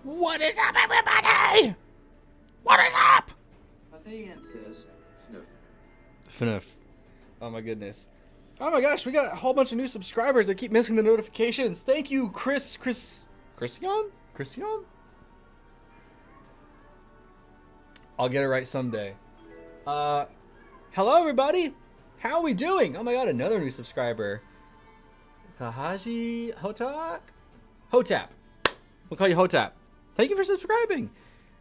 What is up, everybody? What is up? I think it says FNUF. FNUF. Oh my goodness. Oh my gosh, we got a whole bunch of new subscribers. I keep missing the notifications. Thank you, Christian? I'll get it right someday. Hello everybody. How are we doing? Oh my god, another new subscriber. Kahaji Hotap. We'll call you Hotap. Thank you for subscribing.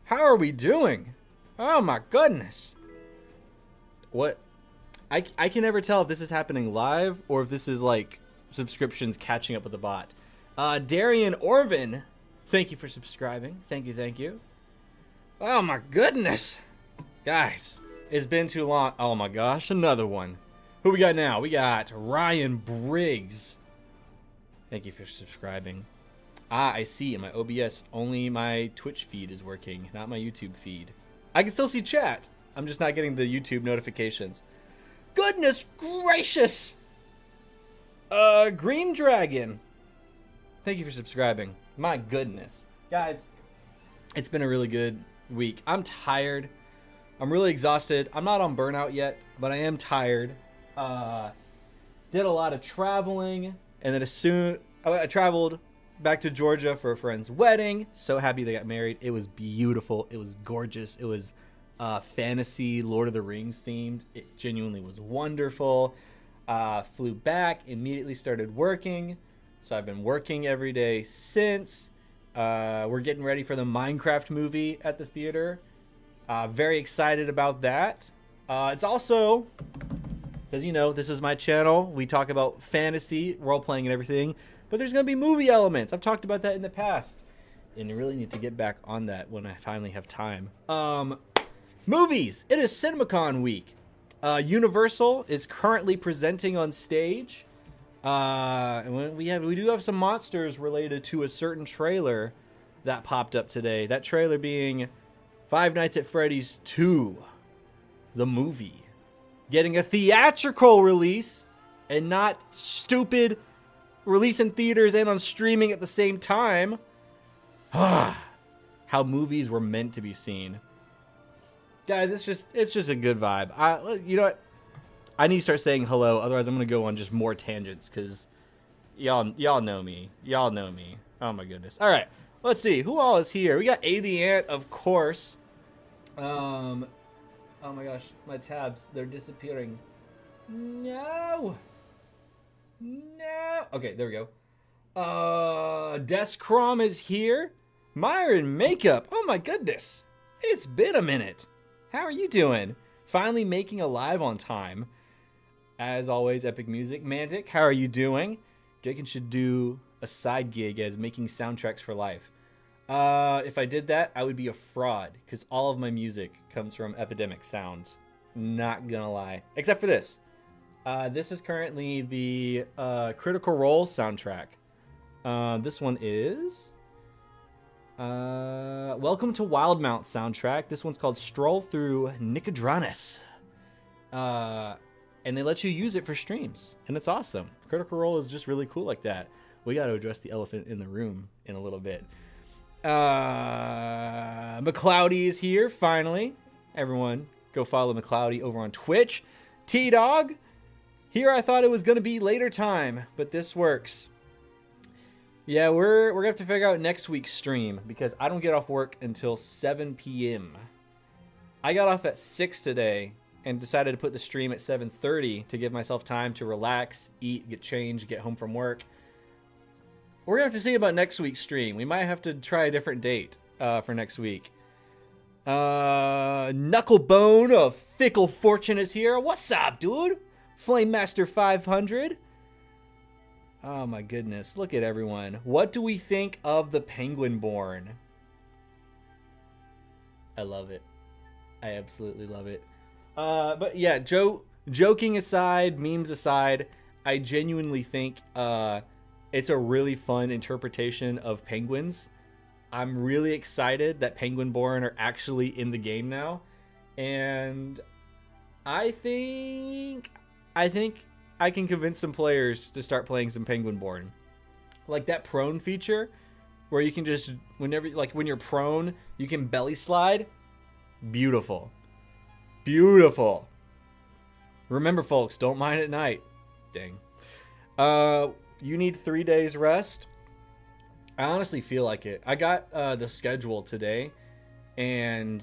How are we doing? Oh my goodness. What? I can never tell if this is happening live or if this is like subscriptions catching up with the bot. Darian Orvin, thank you for subscribing. Thank you. Oh my goodness. Guys, it's been too long. Oh my gosh, another one. Who we got now? We got Ryan Briggs. Thank you for subscribing. I see in my OBS, only my Twitch feed is working, not my YouTube feed. I can still see chat. I'm just not getting the YouTube notifications. Goodness gracious! Green Dragon. Thank you for subscribing. My goodness. Guys, it's been a really good week. I'm tired. I'm really exhausted. I'm not on burnout yet, but I am tired. Did a lot of traveling, and then I traveled back to Georgia for a friend's wedding. So happy they got married. It was beautiful. It was gorgeous. It was fantasy Lord of the Rings themed. It genuinely was wonderful. Flew back, immediately started working. So I've been working every day since. We're getting ready for the Minecraft movie at the theater. Very excited about that. It's also, because you know, this is my channel. We talk about fantasy, role-playing and everything. But there's going to be movie elements. I've talked about that in the past. And I really need to get back on that when I finally have time. Movies. It is CinemaCon week. Universal is currently presenting on stage. And we do have some monsters related to a certain trailer that popped up today. That trailer being Five Nights at Freddy's 2, the movie, getting a theatrical release and not stupid release in theaters and on streaming at the same time. How movies were meant to be seen. Guys, it's just a good vibe. You know what? I need to start saying hello, otherwise I'm gonna go on just more tangents, because y'all know me. Y'all know me. Oh my goodness. All right, let's see who all is here. We got A the Ant, of course. Oh my gosh, my tabs, they're disappearing. No. Okay, there we go. Descrom is here. Myron Makeup. Oh my goodness, it's been a minute. How are you doing? Finally making a live on time. As always, Epic Music. Mantic, how are you doing? Jakin should do a side gig as making soundtracks for life. If I did that, I would be a fraud, because all of my music comes from Epidemic Sounds. Not gonna lie. Except for this. This is currently the Critical Role soundtrack. This one is... Welcome to Wildmount soundtrack. This one's called Stroll Through Nicodranus. And they let you use it for streams, and it's awesome. Critical Role is just really cool like that. We got to address the elephant in the room in a little bit. McCloudy is here, finally. Everyone, go follow McCloudy over on Twitch. T-Dog, here I thought it was going to be later time, but this works. Yeah, we're going to have to figure out next week's stream, because I don't get off work until 7 p.m. I got off at 6 today, and decided to put the stream at 7:30 to give myself time to relax, eat, get changed, get home from work. We're going to have to see about next week's stream. We might have to try a different date for next week. Knucklebone of Fickle Fortune is here. What's up, dude? Flame Master 500. Oh my goodness, look at everyone. What do we think of the Penguin Born? I love it. I absolutely love it. But yeah, joking aside, memes aside, I genuinely think it's a really fun interpretation of penguins. I'm really excited that Penguinborn are actually in the game now, and I think I can convince some players to start playing some Penguinborn. Like that prone feature, where you can just when you're prone, you can belly slide. Beautiful. Beautiful. Remember, folks, don't mine at night. Dang. You need 3 days rest. I honestly feel like it. I got the schedule today, and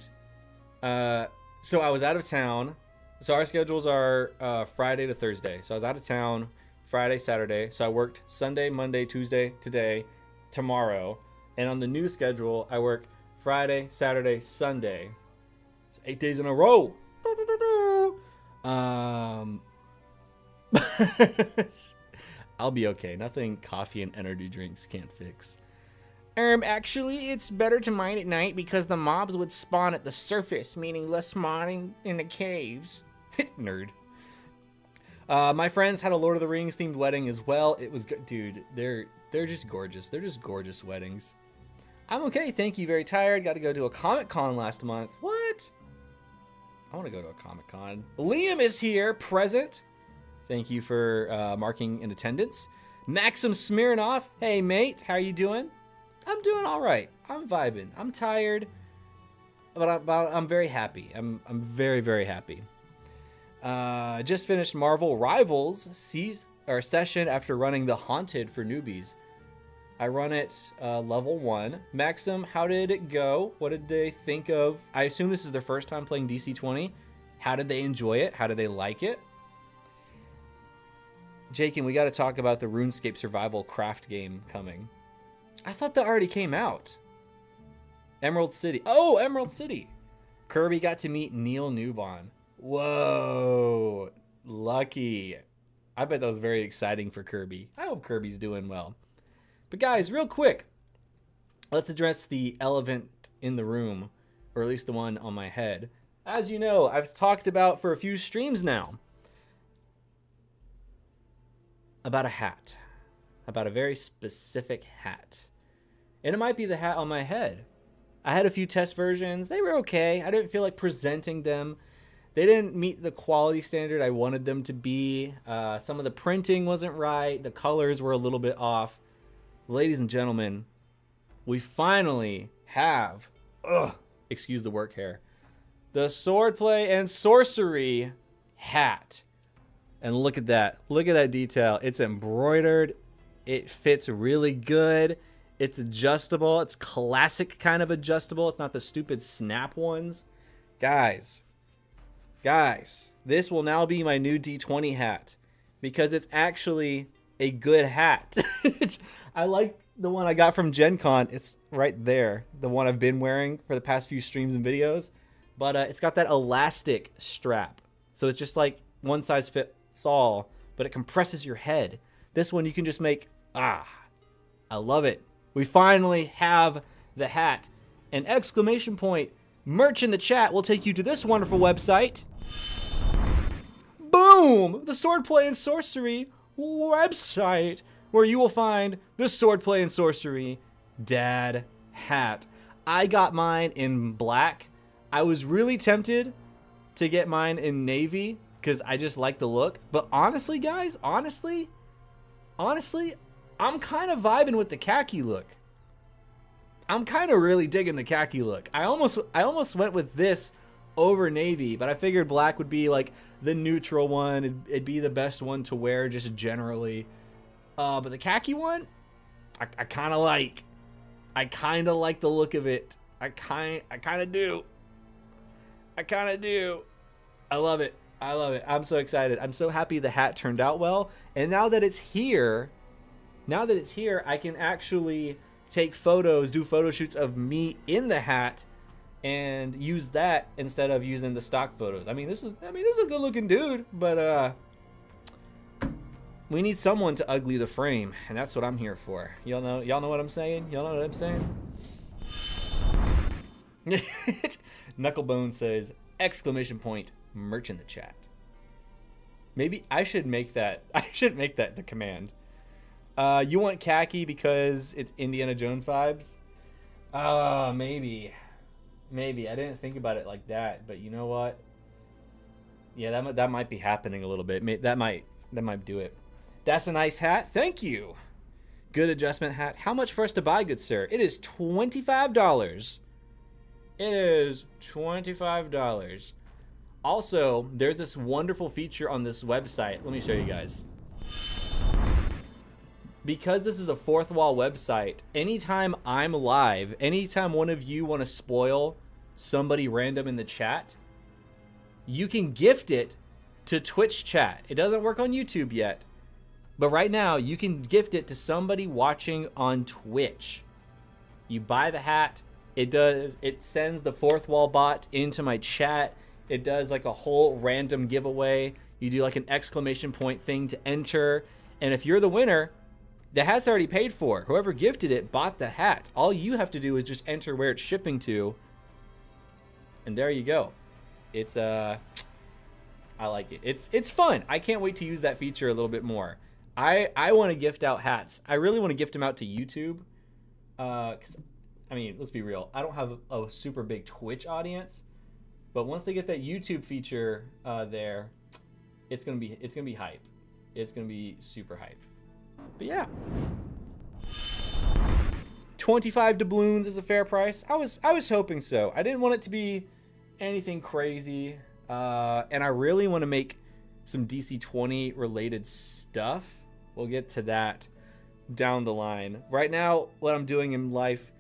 so I was out of town. So our schedules are Friday to Thursday. So I was out of town Friday, Saturday. So I worked Sunday, Monday, Tuesday, today, tomorrow. And on the new schedule, I work Friday, Saturday, Sunday. So 8 days in a row. I'll be okay. Nothing coffee and energy drinks can't fix. Actually, it's better to mine at night because the mobs would spawn at the surface, meaning less mining in the caves. Nerd. My friends had a Lord of the Rings themed wedding as well. It was good. Dude, they're just gorgeous. They're just gorgeous weddings. I'm okay, thank you. Very tired. Got to go to a Comic-Con last month. What? I want to go to a Comic-Con. Liam is here, present. Thank you for marking in attendance. Maxim Smirnoff. Hey, mate. How are you doing? I'm doing all right. I'm vibing. I'm tired, but I'm very happy. I'm very, very happy. Just finished Marvel Rivals session after running the Haunted for newbies. I run it level 1. Maxim, how did it go? What did they think of? I assume this is their first time playing DC20. How did they enjoy it? How did they like it? Jakin, we got to talk about the RuneScape survival craft game coming. I thought that already came out. Emerald City. Oh, Emerald City. Kirby got to meet Neil Newbon. Whoa. Lucky. I bet that was very exciting for Kirby. I hope Kirby's doing well. But guys, real quick, let's address the elephant in the room, or at least the one on my head. As you know, I've talked about for a few streams now. about a hat, about a very specific hat. And it might be the hat on my head. I had a few test versions. They were okay. I didn't feel like presenting them. They didn't meet the quality standard I wanted them to be. Some of the printing wasn't right. The colors were a little bit off. Ladies and gentlemen, we finally have, excuse the work hair, the Swordplay and Sorcery hat. And look at that. Look at that detail. It's embroidered. It fits really good. It's adjustable. It's classic kind of adjustable. It's not the stupid snap ones. Guys, this will now be my new D20 hat because it's actually a good hat. I like the one I got from Gen Con. It's right there. The one I've been wearing for the past few streams and videos. But it's got that elastic strap. So it's just like one size fits all, but it compresses your head. This one you can just make, I love it. We finally have the hat. An exclamation point merch in the chat will take you to this wonderful website. Boom! The Swordplay and Sorcery website, where you will find the Swordplay and Sorcery dad hat. I got mine in black. I was really tempted to get mine in navy because I just like the look. But honestly, guys, honestly, I'm kind of vibing with the khaki look. I'm kind of really digging the khaki look. I almost went with this over navy, but I figured black would be like the neutral one. It'd be the best one to wear just generally. But the khaki one, I kind of like. I kind of like the look of it. I kind of do. I love it. I'm so excited. I'm so happy the hat turned out well. And now that it's here, I can actually take photos, do photo shoots of me in the hat and use that instead of using the stock photos. This is a good looking dude, but we need someone to ugly the frame, and that's what I'm here for. Y'all know what I'm saying? Knucklebone says, exclamation point, merch in the chat. Maybe I should make that the command. You want khaki because it's Indiana Jones vibes? Maybe. I didn't think about it like that, but you know what? Yeah, that might be happening a little bit. That might do it. That's a nice hat. Thank you. Good adjustment hat. How much for us to buy, good sir? It is $25. It is $25. Also, there's this wonderful feature on this website. Let me show you guys. Because this is a fourth wall website, anytime I'm live, anytime one of you want to spoil somebody random in the chat, you can gift it to Twitch chat. It doesn't work on YouTube yet, but right now you can gift it to somebody watching on Twitch. You buy the hat, it sends the fourth wall bot into my chat. It does like a whole random giveaway. You do like an exclamation point thing to enter, and if you're the winner, the hat's already paid for. Whoever gifted it bought the hat. All you have to do is just enter where it's shipping to. And there you go. It's I like it. It's fun. I can't wait to use that feature a little bit more. I want to gift out hats. I really want to gift them out to YouTube. 'Cause let's be real. I don't have a super big Twitch audience, but once they get that YouTube feature there, it's gonna be hype. It's gonna be super hype. But yeah, 25 doubloons is a fair price. I was hoping so. I didn't want it to be anything crazy, and I really want to make some DC20 related stuff. We'll get to that down the line. Right now, what I'm doing in life,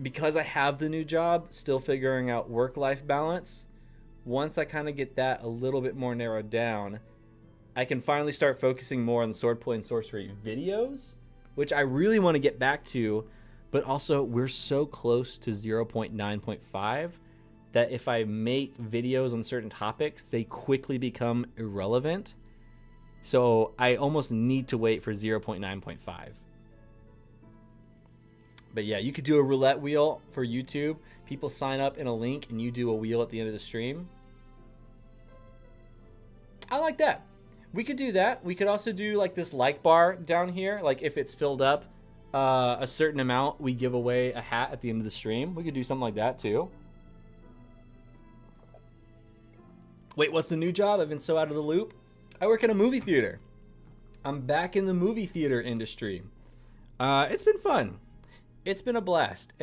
because I have the new job, still figuring out work-life balance. Once I kind of get that a little bit more narrowed down, I can finally start focusing more on the Swordplay and Sorcery videos, which I really want to get back to, but also we're so close to 0.9.5 that if I make videos on certain topics, they quickly become irrelevant. So I almost need to wait for 0.9.5. But yeah, you could do a roulette wheel for YouTube. People sign up in a link and you do a wheel at the end of the stream. I like that. We could do that. We could also do like this like bar down here. Like if it's filled up a certain amount, we give away a hat at the end of the stream. We could do something like that too. Wait, what's the new job? I've been so out of the loop. I work in a movie theater. I'm back in the movie theater industry. It's been fun. It's been a blast.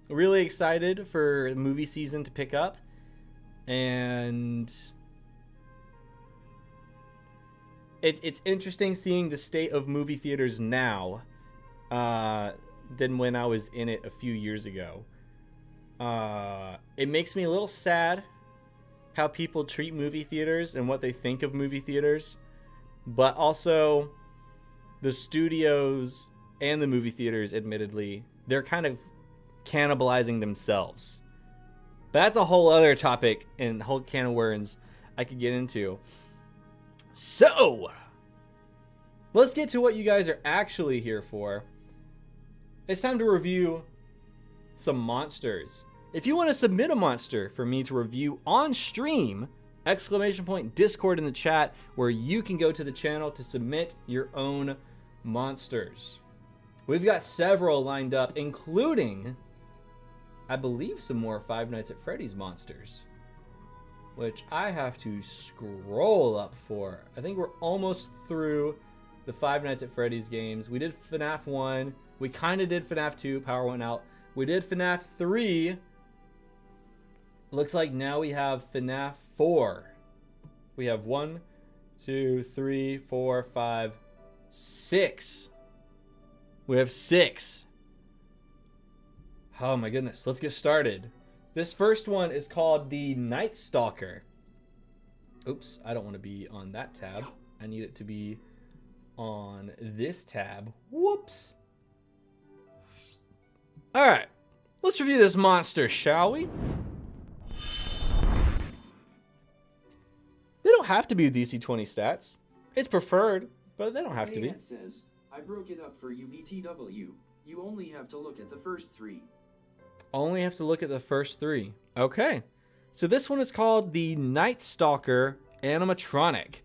Really excited for movie season to pick up. And it's interesting seeing the state of movie theaters now than when I was in it a few years ago. It makes me a little sad how people treat movie theaters and what they think of movie theaters, but also the studios and the movie theaters, admittedly, they're kind of cannibalizing themselves. But that's a whole other topic and a whole can of worms I could get into. So, let's get to what you guys are actually here for. It's time to review some monsters. If you want to submit a monster for me to review on stream, ! Discord in the chat, where you can go to the channel to submit your own monsters. We've got several lined up, including, I believe, some more Five Nights at Freddy's monsters, which I have to scroll up for. I think we're almost through the Five Nights at Freddy's games. We did FNAF 1. We kind of did FNAF 2. Power went out. We did FNAF 3. Looks like now we have FNAF 4. We have 1, 2, 3, 4, 5, 6. We have 6. Oh my goodness. Let's get started. This first one is called the Night Stalker. Oops, I don't want to be on that tab. I need it to be on this tab. Whoops. All right. Let's review this monster, shall we? They don't have to be DC20 stats. It's preferred, but they don't have to be. Says, I broke it up for UBTW. You only have to look at the first 3. Only have to look at the first 3. Okay. So this one is called the Night Stalker Animatronic.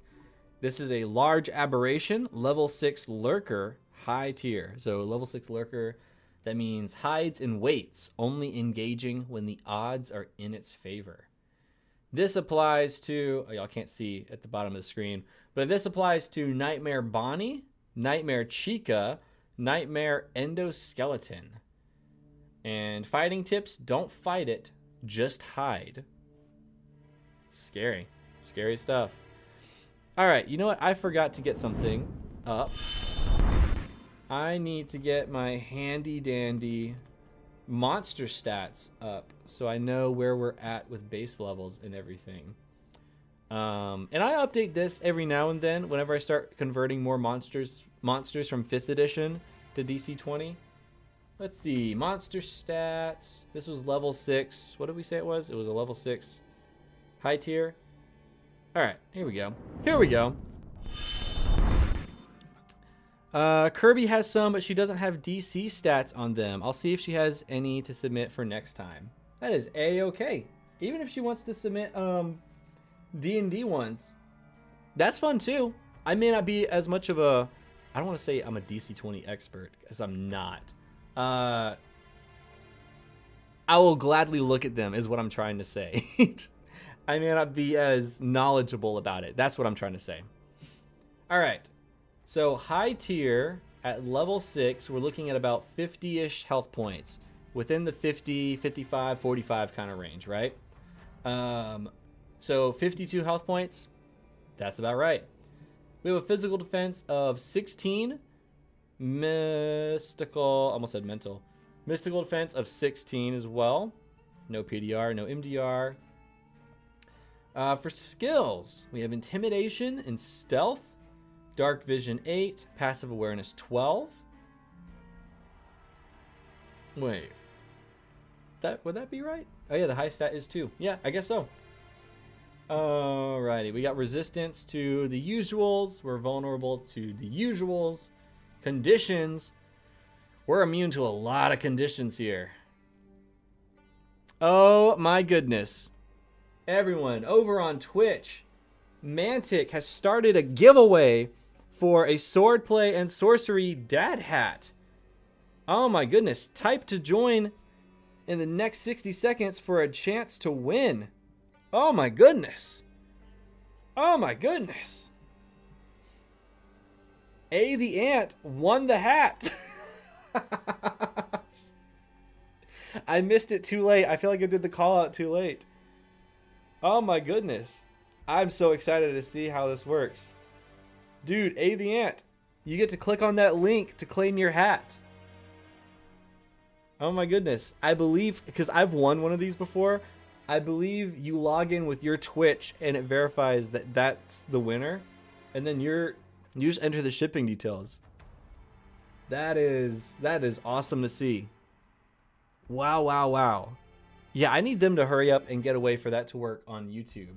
This is a large aberration, level 6 lurker, high tier. So level 6 lurker, that means hides and waits, only engaging when the odds are in its favor. This applies to, oh, y'all can't see at the bottom of the screen, but this applies to Nightmare Bonnie, Nightmare Chica, Nightmare Endoskeleton. And fighting tips, don't fight it, just hide. Scary. Scary stuff. All right, you know what? I forgot to get something up. I need to get my handy dandy monster stats up so I know where we're at with base levels and everything. And I update this every now and then whenever I start converting more monsters from 5th edition to DC20. Let's see, monster stats. This was level 6. What did we say it was? It was a level 6 high tier. All right, here we go. Here we go. Kirby has some, but she doesn't have DC stats on them. I'll see if she has any to submit for next time. That is A-okay. Even if she wants to submit D&D ones, that's fun too. I may not be as much of a, I don't want to say I'm a DC20 expert, because I'm not. I will gladly look at them, is what I'm trying to say. I may not be as knowledgeable about it. That's what I'm trying to say. All right. So high tier at level 6, we're looking at about 50-ish health points. Within the 50, 55, 45 kind of range, right? So 52 health points, that's about right. We have a physical defense of 16. Mystical, almost said mental. Mystical defense of 16 as well. No PDR, no MDR. For skills, we have Intimidation and Stealth. Dark Vision 8. Passive Awareness 12. Wait. Would that be right? Oh yeah, the high stat is 2. Yeah, I guess so. Alrighty, we got resistance to the usuals. We're vulnerable to the usuals. Conditions. We're immune to a lot of conditions here. Oh my goodness. Everyone over on Twitch, Mantic has started a giveaway for a Swordplay and Sorcery dad hat. Oh my goodness. Type to join in the next 60 seconds for a chance to win. Oh my goodness. Oh my goodness. A the Ant won the hat. I missed it too late. I feel like I did the call out too late. Oh my goodness. I'm so excited to see how this works. Dude, A the Ant, you get to click on that link to claim your hat. Oh my goodness. I believe, because I've won one of these before, I believe you log in with your Twitch and it verifies that that's the winner. And then you just enter the shipping details. That is awesome to see. Wow, wow, wow. Yeah, I need them to hurry up and get a way for that to work on YouTube.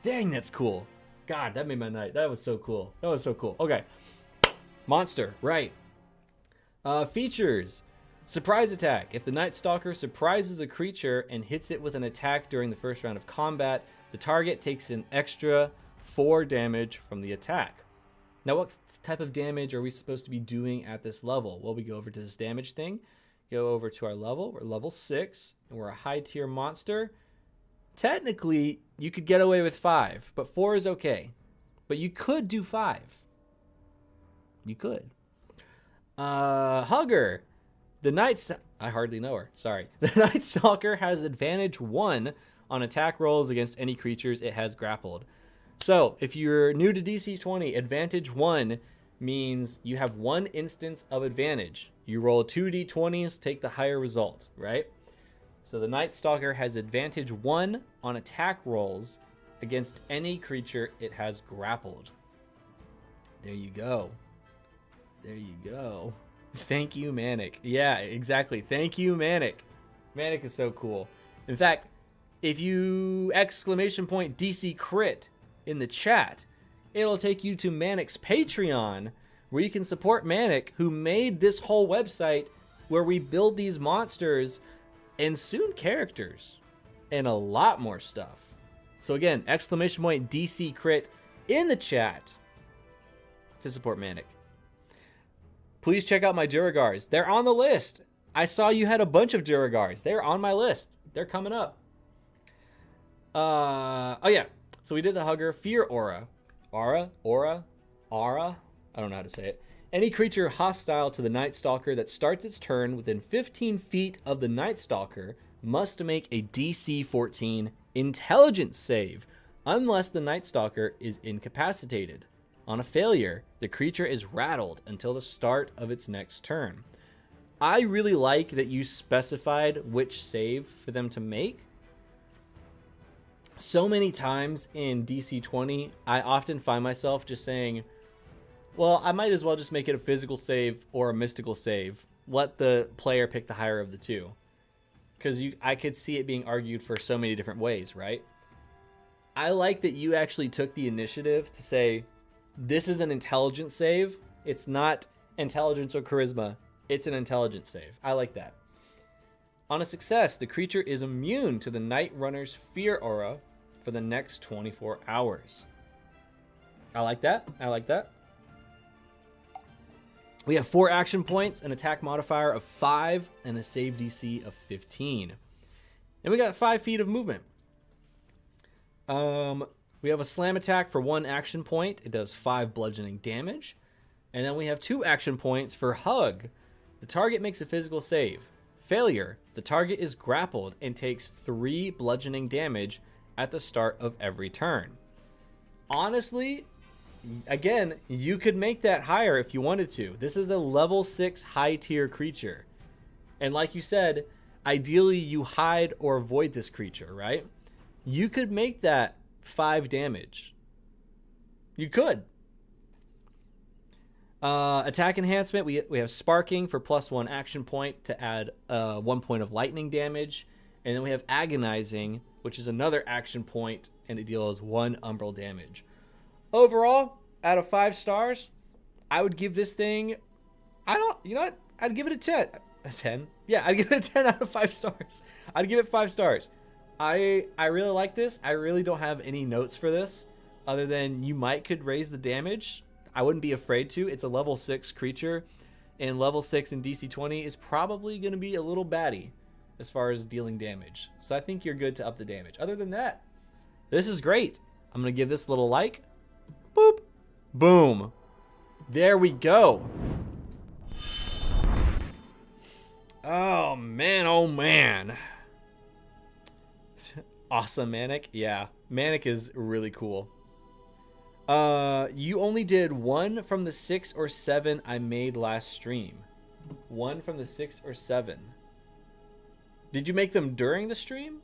Dang, that's cool. God, that made my night. That was so cool. That was so cool. Okay. Monster, right. Features. Surprise attack. If the Night Stalker surprises a creature and hits it with an attack during the first round of combat, the target takes an extra 4 damage from the attack. Now, what type of damage are we supposed to be doing at this level? Well, we go over to this damage thing, go over to our level. We're level 6, and we're a high tier monster. Technically, you could get away with 5, but 4 is okay. But you could do 5. You could. Hugger. I hardly know her. Sorry. The Night Stalker has advantage 1 on attack rolls against any creatures it has grappled. So, if you're new to DC20, advantage 1 means you have 1 instance of advantage. You roll 2 d20s, take the higher result, right? So the Night Stalker has advantage 1 on attack rolls against any creature it has grappled. There you go. There you go. Thank you, Manic. Yeah, exactly. Thank you, Manic. Manic is so cool. In fact, if you exclamation point DC crit in the chat, it'll take you to Manic's Patreon, where you can support Manic, who made this whole website where we build these monsters and soon characters and a lot more stuff. So again, exclamation point DC crit in the chat to support Manic. Please check out my Duragars. They're on the list. I saw you had a bunch of Duragars. They're on my list. They're coming up. Oh yeah. So we did the Hugger. Fear Aura. Aura? I don't know how to say it. Any creature hostile to the Night Stalker that starts its turn within 15 feet of the Night Stalker must make a DC 14 intelligence save, unless the Night Stalker is incapacitated. On a failure, the creature is rattled until the start of its next turn. I really like that you specified which save for them to make. So many times in DC20, I often find myself just saying, well, I might as well just make it a physical save or a mystical save. Let the player pick the higher of the two. Because I could see it being argued for so many different ways, right? I like that you actually took the initiative to say, this is an intelligence save. It's not intelligence or charisma. It's an intelligence save. I like that. On a success, the creature is immune to the Night Runner's Fear Aura for the next 24 hours. I like that. I like that. We have 4 action points, an attack modifier of 5, and a save DC of 15. And we got 5 feet of movement. We have a slam attack for 1 action point. It does 5 bludgeoning damage. And then we have 2 action points for hug. The target makes a physical save. Failure, the target is grappled and takes 3 bludgeoning damage at the start of every turn. Honestly, again, you could make that higher if you wanted to. This is the level 6 high tier creature. And like you said, ideally you hide or avoid this creature, right? You could make that 5 damage. You could. Attack enhancement, we have sparking for +1 action point to add 1 point of lightning damage. And then we have agonizing, which is another action point, and it deals 1 umbral damage. Overall, out of 5 stars, I would give this thing, you know what? I'd give it a 10. A 10? Yeah, I'd give it a 10 out of 5 stars. I'd give it 5 stars. I really like this. I really don't have any notes for this other than you might could raise the damage. I wouldn't be afraid to. It's a level 6 creature, and level 6 in DC20 is probably going to be a little batty as far as dealing damage. So I think you're good to up the damage. Other than that, this is great. I'm going to give this a little like. Boop. Boom. There we go. Oh, man. Oh, man. Awesome, Manic. Yeah, Manic is really cool. You only did 1 from the 6 or 7 I made last stream. 1 from the 6 or 7. Did you make them during the stream?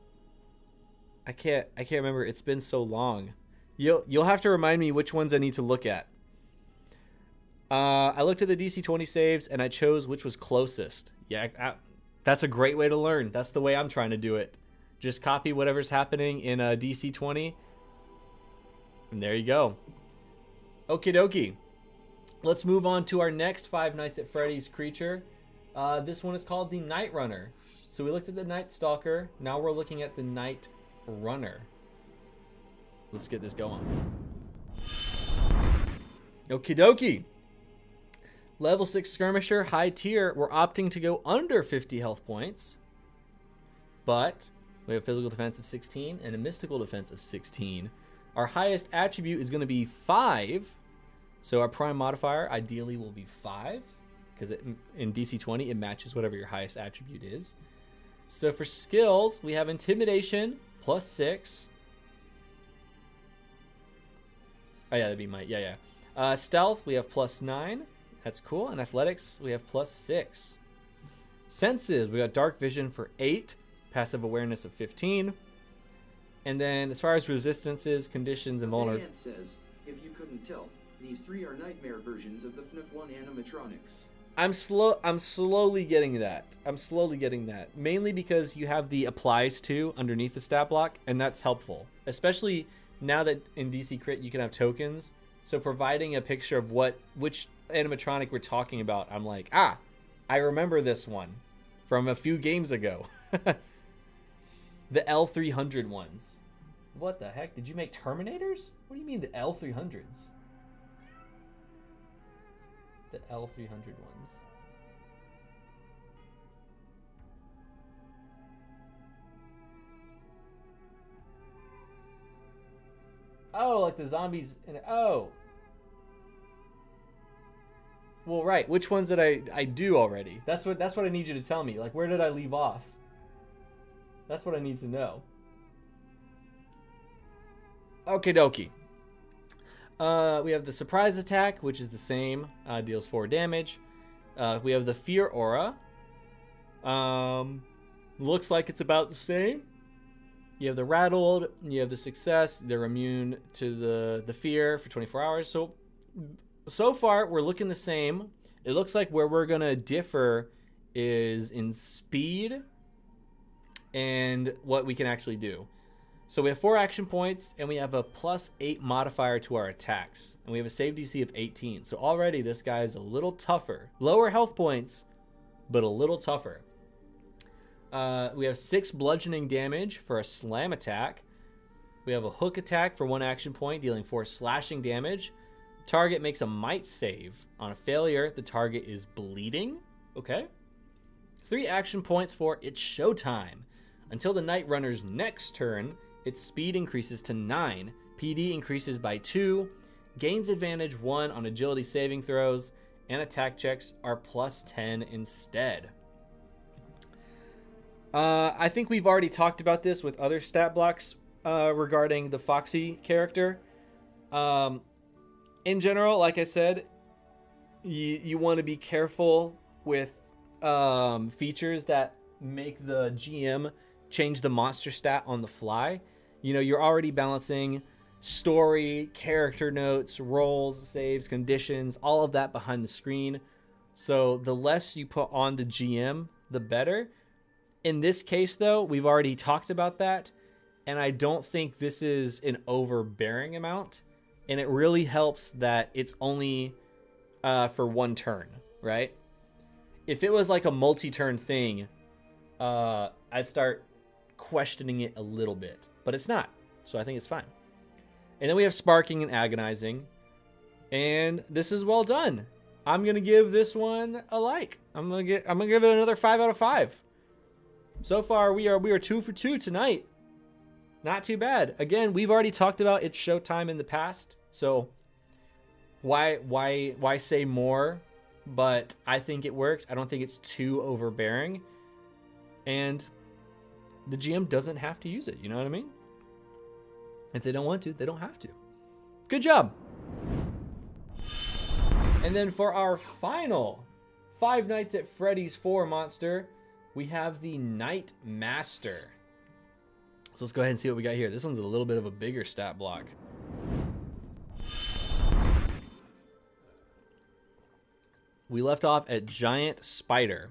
I can't remember. It's been so long. You'll have to remind me which ones I need to look at. I looked at the DC20 saves and I chose which was closest. Yeah, that's a great way to learn. That's the way I'm trying to do it. Just copy whatever's happening in DC20. And there you go. Okie dokie. Let's move on to our next Five Nights at Freddy's creature. This one is called the Night Runner. So we looked at the Night Stalker. Now we're looking at the Night Runner. Let's get this going. Okie dokie. Level 6 Skirmisher, high tier. We're opting to go under 50 health points. But we have physical defense of 16 and a mystical defense of 16. Our highest attribute is going to be 5. So our prime modifier ideally will be 5. Because in DC20, it matches whatever your highest attribute is. So for skills, we have Intimidation, plus 6. Oh, yeah, that'd be my... Yeah. Stealth, we have plus 9. That's cool. And Athletics, we have plus 6. Senses, we got Dark Vision for 8. Passive Awareness of 15. And then as far as resistances, conditions, and vulnerability... says, if you couldn't tell, these 3 are nightmare versions of the FNAF 1 animatronics. I'm slowly getting that. Mainly because you have the applies to underneath the stat block, and that's helpful. Especially now that in DC Crit you can have tokens. So providing a picture of which animatronic we're talking about, I'm like, I remember this one from a few games ago. The L300 ones. What the heck? Did you make Terminators? What do you mean the L300s? The L300 ones. Oh, like the zombies in it. Oh. Well, right. Which ones did I do already? That's what I need you to tell me. Like, where did I leave off? That's what I need to know. Okie dokie. We have the surprise attack, which is the same. Deals 4 damage. We have the fear aura. Looks like it's about the same. You have the rattled. You have the success. They're immune to the fear for 24 hours. So far, we're looking the same. It looks like where we're going to differ is in speed and what we can actually do. So we have 4 action points, and we have a plus 8 modifier to our attacks. And we have a save DC of 18. So already this guy is a little tougher. Lower health points, but a little tougher. We have 6 bludgeoning damage for a slam attack. We have a hook attack for 1 action point, dealing 4 slashing damage. Target makes a might save. On a failure, the target is bleeding. Okay. 3 action points for It's Showtime. Until the Night Runner's next turn, its speed increases to 9. PD increases by 2. Gains advantage 1 on agility saving throws. And attack checks are plus 10 instead. I think we've already talked about this with other stat blocks regarding the Foxy character. In general, like I said, you want to be careful with features that make the GM change the monster stat on the fly. You know, you're already balancing story, character notes, rolls, saves, conditions, all of that behind the screen. So the less you put on the GM, the better. In this case, though, we've already talked about that, and I don't think this is an overbearing amount. And it really helps that it's only for 1 turn, right? If it was like a multi-turn thing, I'd start questioning it a little bit, but it's not. So I think it's fine. And then we have Sparking and Agonizing. And this is well done. I'm going to give this one a like. I'm going to give it another 5 out of 5. So far we are 2 for 2 tonight. Not too bad. Again, we've already talked about its showtime in the past. So why say more? But I think it works. I don't think it's too overbearing. And the GM doesn't have to use it. You know what I mean? If they don't want to, they don't have to. Good job. And then for our final Five Nights at Freddy's 4 monster, we have the Night Master. So let's go ahead and see what we got here. This one's a little bit of a bigger stat block. We left off at Giant Spider.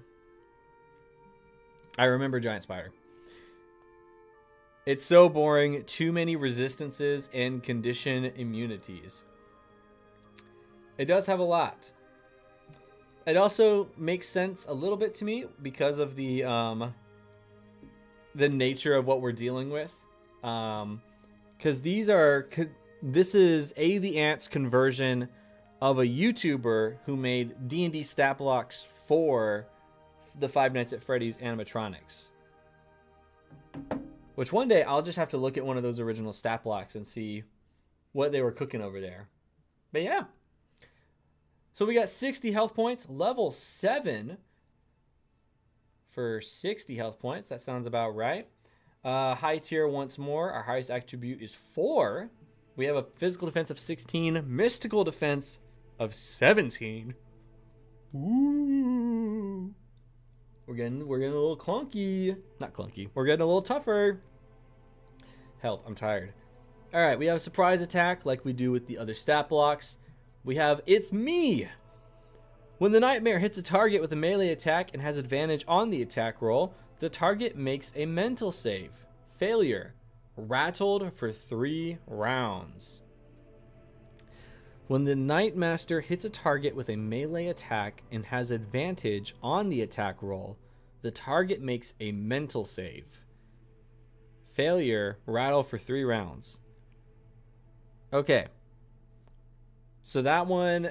I remember Giant Spider. It's so boring. Too many resistances and condition immunities. It does have a lot. It also makes sense a little bit to me because of the nature of what we're dealing with. Because this is the Ant's conversion of a YouTuber who made D&D stat blocks for the Five Nights at Freddy's animatronics. Which one day I'll just have to look at one of those original stat blocks and see what they were cooking over there. But yeah. So we got 60 health points, level 7 for 60 health points. That sounds about right. High tier once more. Our highest attribute is 4. We have a physical defense of 16, mystical defense of 17. Ooh. We're getting a little clunky. Not clunky. We're getting a little tougher. Help, I'm tired. All right, we have a surprise attack like we do with the other stat blocks. We have It's Me. When the Nightmare hits a target with a melee attack and has advantage on the attack roll, the target makes a mental save. Failure. Rattled for 3 rounds. When the Night Master hits a target with a melee attack and has advantage on the attack roll, the target makes a mental save. Failure. Rattle for 3 rounds. Okay. So that one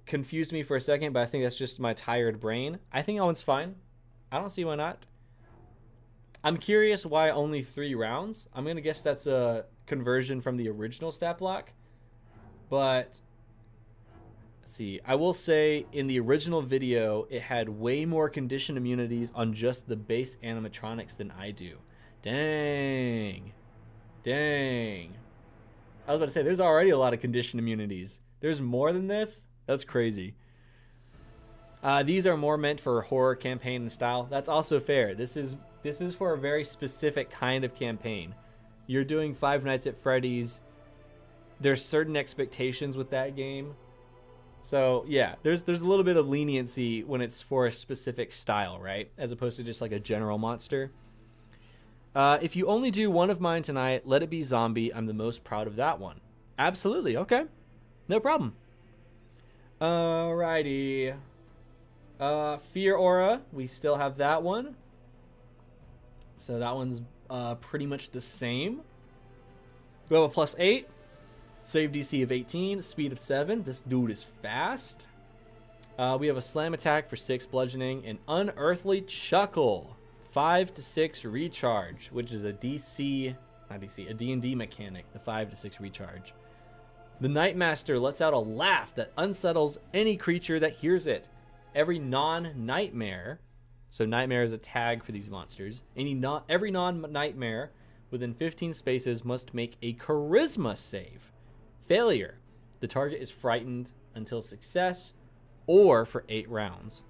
confused me for a second, but I think that's just my tired brain. I think that one's fine. I don't see why not. I'm curious why only 3 rounds. I'm going to guess that's a conversion from the original stat block. But, let's see. I will say in the original video, it had way more condition immunities on just the base animatronics than I do. Dang. Dang. I was about to say, there's already a lot of condition immunities. There's more than this? That's crazy. These are more meant for horror campaign and style. That's also fair. This is for a very specific kind of campaign. You're doing Five Nights at Freddy's. There's certain expectations with that game. So, yeah, there's a little bit of leniency when it's for a specific style, right? As opposed to just like a general monster. If you only do one of mine tonight, let it be zombie. I'm the most proud of that one. Absolutely. Okay. No problem. Alrighty. Fear Aura. We still have that one. So that one's pretty much the same. We have a +8. Save DC of 18. Speed of 7. This dude is fast. We have a slam attack for 6 bludgeoning. And Unearthly Chuckle. 5 to 6 recharge, which is a D&D mechanic, the 5 to 6 recharge. The Night Master lets out a laugh that unsettles any creature that hears it. Every non-nightmare, so nightmare is a tag for these monsters, every non-nightmare within 15 spaces must make a charisma save. Failure. The target is frightened until success or for 8 rounds.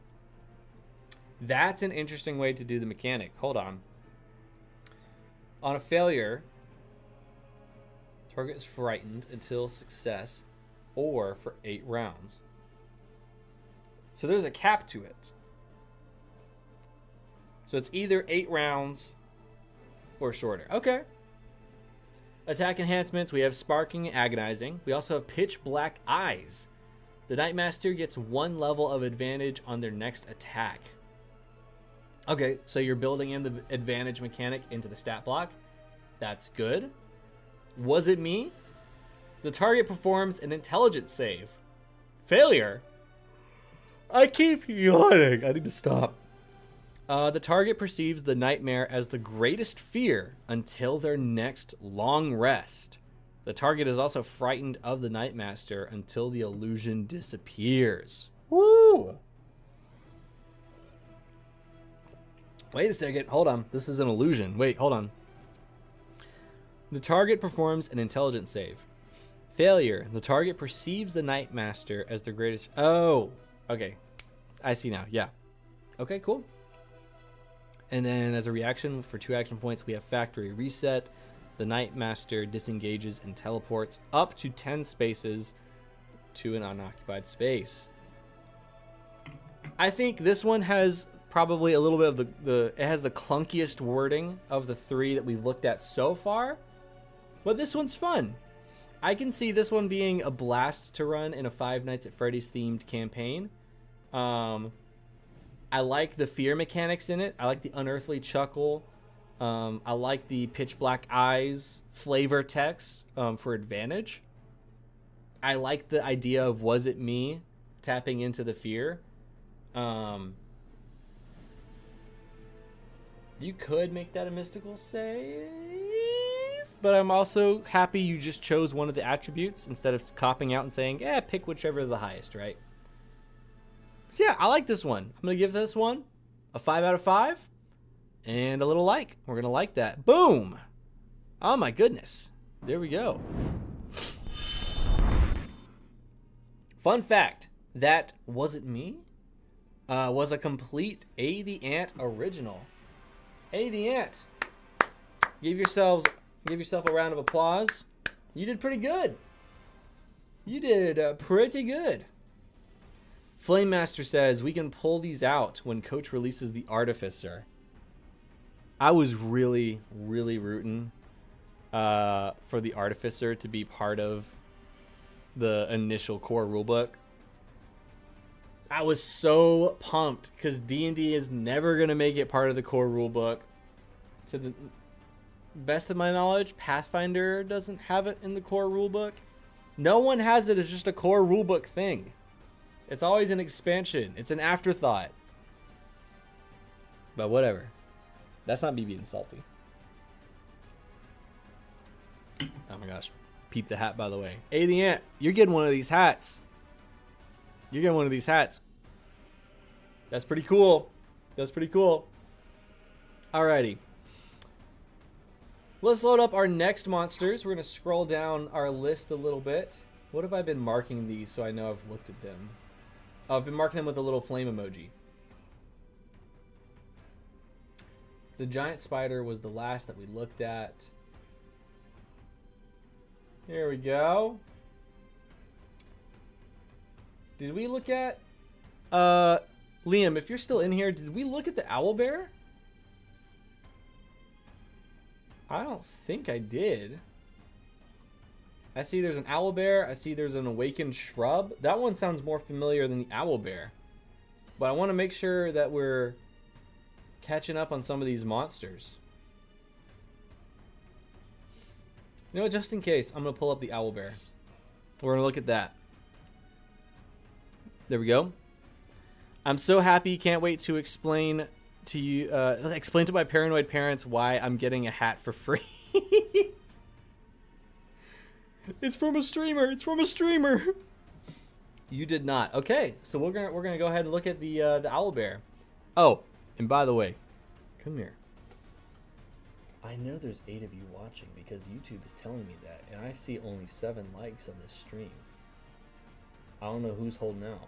That's an interesting way to do the mechanic. Hold on. On a failure, target is frightened until success or for 8 rounds. So there's a cap to it. So it's either 8 rounds or shorter. Okay. Attack enhancements. We have Sparking and Agonizing. We also have Pitch Black Eyes. The Night Master gets 1 level of advantage on their next attack. Okay, so you're building in the advantage mechanic into the stat block. That's good. Was it me? The target performs an intelligence save. Failure? I keep yawning. I need to stop. The target perceives the nightmare as the greatest fear until their next long rest. The target is also frightened of the Nightmaster until the illusion disappears. Woo! Wait a second. Hold on. This is an illusion. Wait, hold on. The target performs an intelligence save. Failure. The target perceives the Nightmaster as their greatest... Oh, okay. I see now. Yeah. Okay, cool. And then as a reaction for 2 action points, we have Factory Reset. The Nightmaster disengages and teleports up to 10 spaces to an unoccupied space. I think this one has probably a little bit of it has the clunkiest wording of the 3 that we've looked at so far. But this one's fun. I can see this one being a blast to run in a Five Nights at Freddy's themed campaign. I like the fear mechanics in it. I like the unearthly chuckle. I like the pitch black eyes flavor text for advantage. I like the idea of was it me tapping into the fear. You could make that a mystical save, but I'm also happy you just chose one of the attributes instead of copping out and saying, yeah, pick whichever is the highest, right? So yeah, I like this one. I'm going to give this one a 5 out of 5 and a little like. We're going to like that. Boom. Oh my goodness. There we go. Fun fact, that Was It Me? Was a complete A the Ant original. A the Ant. Give yourself a round of applause. You did pretty good. You did pretty good. Flame Master says, we can pull these out when Coach releases the Artificer. I was really, really rooting for the Artificer to be part of the initial core rulebook. I was so pumped because D&D is never going to make it part of the core rulebook. To the best of my knowledge, Pathfinder doesn't have it in the core rulebook. No one has it as just a core rulebook thing. It's always an expansion. It's an afterthought. But whatever. That's not me being salty. Oh my gosh. Peep the hat, by the way. Hey, the Ant, you're getting one of these hats. You're getting one of these hats. That's pretty cool. That's pretty cool. Alrighty. Let's load up our next monsters. We're going to scroll down our list a little bit. What have I been marking these so I know I've looked at them? Oh, I've been marking them with a little flame emoji. The giant spider was the last that we looked at. Here we go. Did we look at... Liam, if you're still in here, did we look at the owlbear? I don't think I did. I see there's an owlbear. I see there's an awakened shrub. That one sounds more familiar than the owlbear. But I want to make sure that we're catching up on some of these monsters. You know what, just in case, I'm going to pull up the owlbear. We're going to look at that. There we go. I'm so happy. Can't wait to explain to you, explain to my paranoid parents why I'm getting a hat for free. It's from a streamer. It's from a streamer. You did not. Okay, so we're gonna go ahead and look at the owlbear. Oh, and by the way, come here. I know there's 8 of you watching because YouTube is telling me that, and I see only 7 likes on this stream. I don't know who's holding out,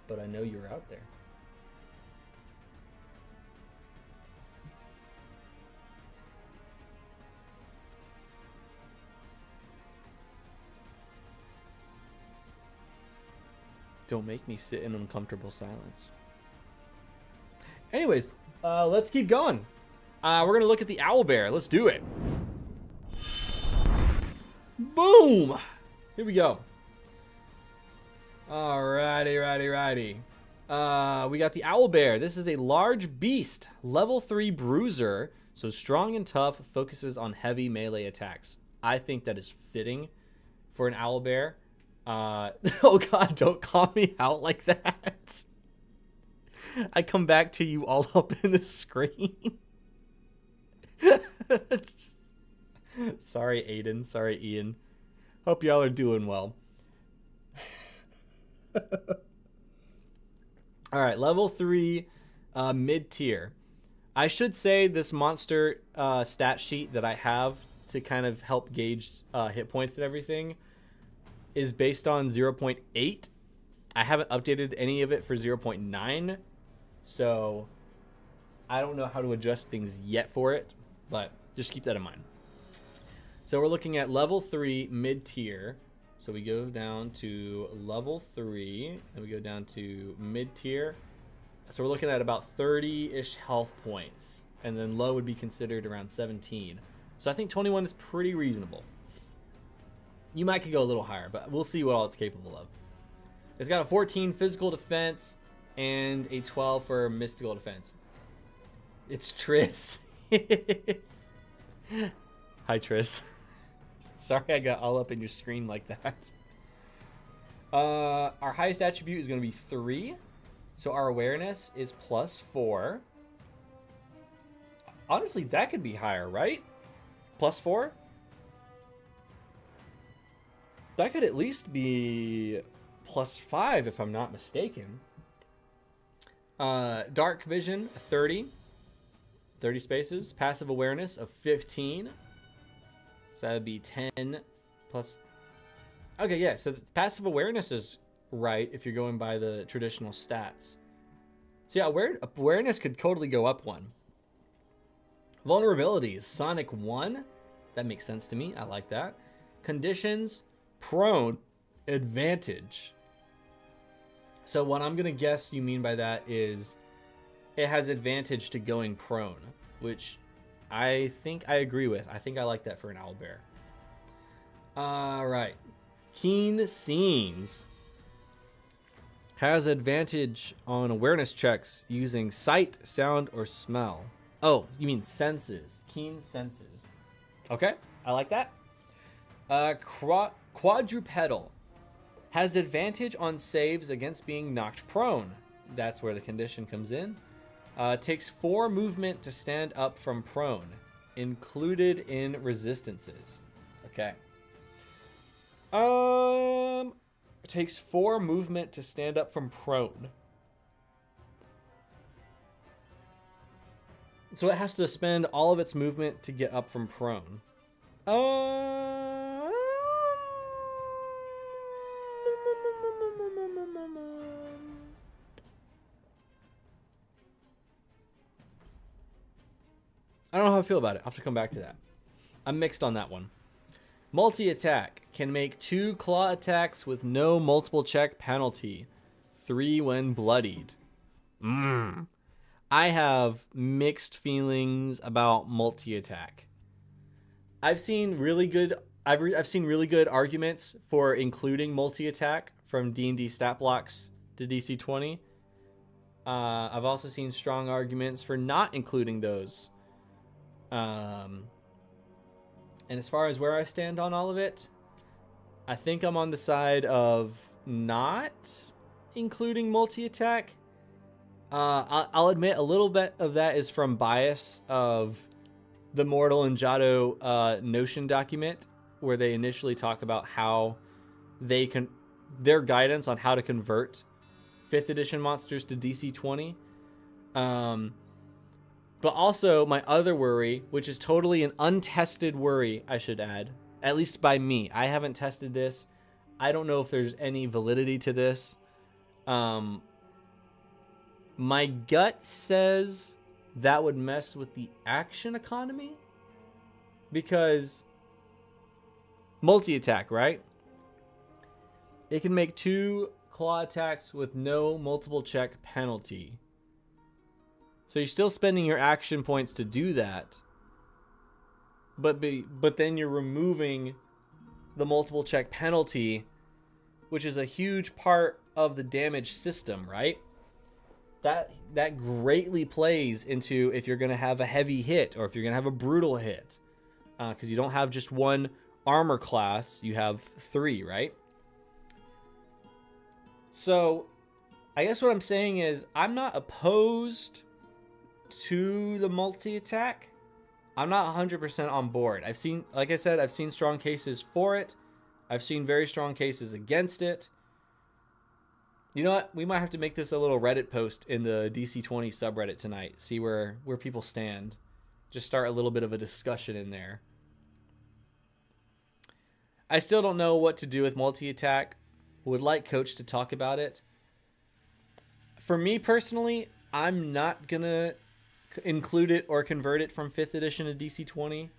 but I know you're out there. Don't make me sit in uncomfortable silence. Anyways, let's keep going. We're going to look at the owlbear. Let's do it. Boom! Here we go. Alrighty. We got the Owlbear. This is a large beast, level 3 bruiser, so strong and tough, focuses on heavy melee attacks. I think that is fitting for an Owlbear. Oh god, don't call me out like that. I come back to you all up in the screen. Sorry, Aiden. Sorry, Ian. Hope y'all are doing well. All right, level 3, mid-tier. I should say this monster stat sheet that I have to kind of help gauge hit points and everything is based on 0.8. I haven't updated any of it for 0.9, so I don't know how to adjust things yet for it, but just keep that in mind. So we're looking at level 3 mid-tier. So we go down to level 3, and we go down to mid-tier. So we're looking at about 30-ish health points, and then low would be considered around 17. So I think 21 is pretty reasonable. You might could go a little higher, but we'll see what all it's capable of. It's got a 14 physical defense and a 12 for mystical defense. It's Triss. Hi, Triss. Sorry I got all up in your screen like that. Our highest attribute is going to be 3. So our awareness is +4. Honestly, that could be higher, right? +4? That could at least be +5 if I'm not mistaken. Dark vision, 30. 30 spaces. Passive awareness of 15. So that would be 10 plus. Okay, yeah. So passive awareness is right if you're going by the traditional stats. So yeah, awareness could totally go up 1. Vulnerabilities, Sonic 1. That makes sense to me. I like that. Conditions, prone, advantage. So what I'm going to guess you mean by that is it has advantage to going prone, which I think I agree with. I think I like that for an owlbear. All right. Keen Scenes has advantage on awareness checks using sight, sound, or smell. Oh, you mean senses. Keen senses. Okay, I like that. Quadrupedal has advantage on saves against being knocked prone. That's where the condition comes in. Takes 4 movement to stand up from prone, included in resistances. Okay. Takes 4 movement to stand up from prone. So it has to spend all of its movement to get up from prone. I don't know how I feel about it. I'll have to come back to that. I'm mixed on that one. Multi-attack. Can make 2 claw attacks with no multiple check penalty. 3 when bloodied. I have mixed feelings about multi-attack. I've seen really good arguments for including multi-attack from D&D stat blocks to DC20. I've also seen strong arguments for not including those. And as far as where I stand on all of it, I think I'm on the side of not including multi-attack. I'll admit a little bit of that is from bias of the Mortal and Jado Notion document, where they initially talk about how they can their guidance on how to convert 5th edition monsters to DC20. But also my other worry, which is totally an untested worry, I should add, at least by me. I haven't tested this. I don't know if there's any validity to this. My gut says that would mess with the action economy, because multi-attack, right? It can make 2 claw attacks with no multiple check penalty. So you're still spending your action points to do that, but then you're removing the multiple check penalty, which is a huge part of the damage system, right? that greatly plays into if you're going to have a heavy hit or if you're going to have a brutal hit. Because you don't have just one armor class, you have 3, right? So I guess what I'm saying is I'm not opposed to the multi-attack. I'm not 100% on board. I've seen, like I said, I've seen strong cases for it. I've seen very strong cases against it. You know what? We might have to make this a little Reddit post in the DC20 subreddit tonight. See where people stand. Just start a little bit of a discussion in there. I still don't know what to do with multi-attack. Would like Coach to talk about it. For me personally, I'm not going to include it or convert it from 5th edition to DC20.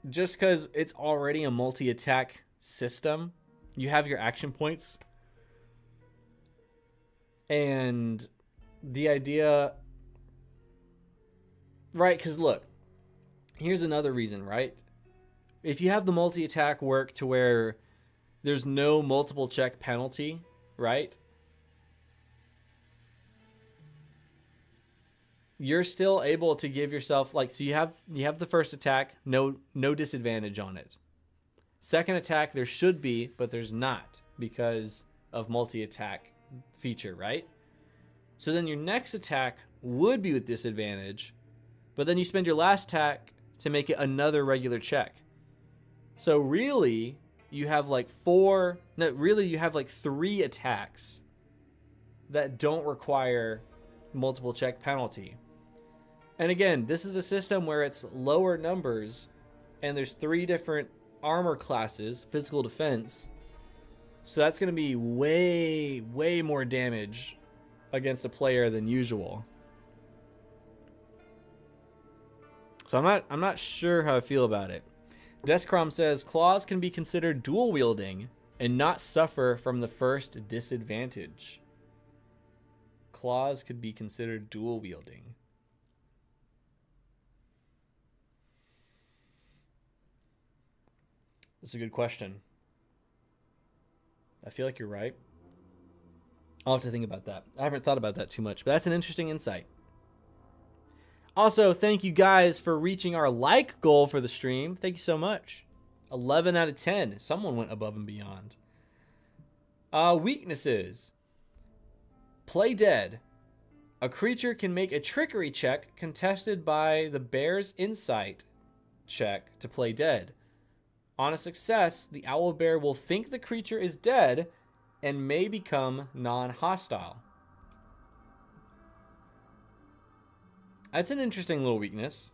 Just because it's already a multi-attack system. You have your action points. And the idea... Right, because look. Here's another reason, right? If you have the multi-attack work to where there's no multiple check penalty, right? You're still able to give yourself, like, so you have the first attack, no disadvantage on it. Second attack, there should be, but there's not because of multi-attack feature, right? So then your next attack would be with disadvantage, but then you spend your last attack to make it another regular check. So really, you have like 3 attacks that don't require multiple check penalty. And again, this is a system where it's lower numbers and there's 3 different armor classes, physical defense. So that's going to be way, way more damage against a player than usual. So I'm not sure how I feel about it. Descrom says claws can be considered dual wielding and not suffer from the first disadvantage. Claws could be considered dual wielding. That's a good question. I feel like you're right. I'll have to think about that. I haven't thought about that too much, but that's an interesting insight. Also, thank you guys for reaching our like goal for the stream. Thank you so much. 11 out of 10. Someone went above and beyond. Weaknesses. Play dead. A creature can make a trickery check contested by the bear's insight check to play dead. On a success, the owl bear will think the creature is dead and may become non-hostile. That's an interesting little weakness.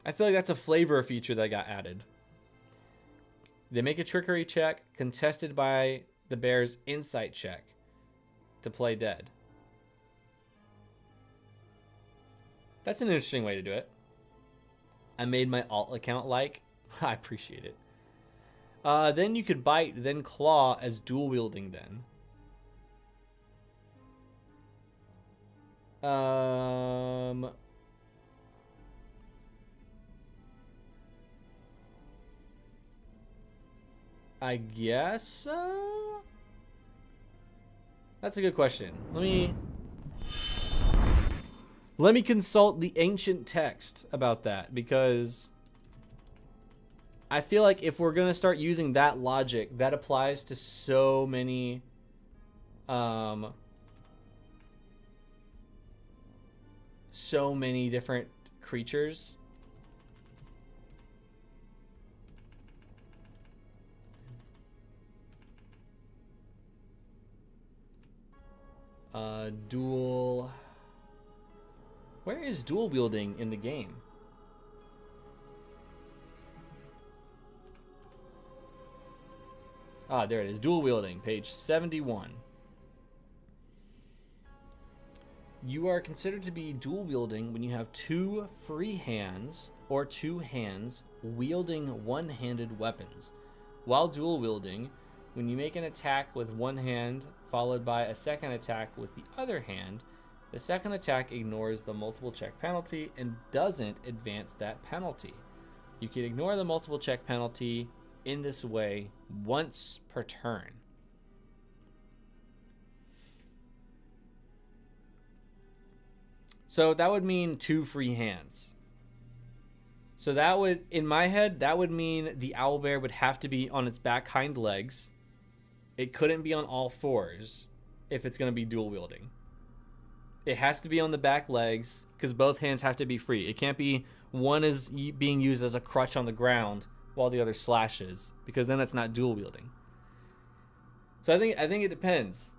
I feel like that's a flavor feature that got added. They make a trickery check contested by the bear's insight check to play dead. That's an interesting way to do it. I made my alt account like. I appreciate it. Then you could bite, then claw as dual wielding then. I guess so? That's a good question. Let me consult the ancient text about that, because I feel like if we're going to start using that logic, that applies to so many different creatures. Dual. Where is dual wielding in the game? Ah, there it is. Dual wielding, page 71. You are considered to be dual wielding when you have 2 free hands or 2 hands wielding one-handed weapons. While dual wielding, when you make an attack with one hand followed by a second attack with the other hand, the second attack ignores the multiple check penalty and doesn't advance that penalty. You can ignore the multiple check penalty in this way once per turn. So that would mean 2 free hands. So that would, in my head, that would mean the owlbear would have to be on its back hind legs. It couldn't be on all fours if it's going to be dual wielding. It has to be on the back legs because both hands have to be free. It can't be one is being used as a crutch on the ground while the other slashes, because then that's not dual wielding. So I think it depends.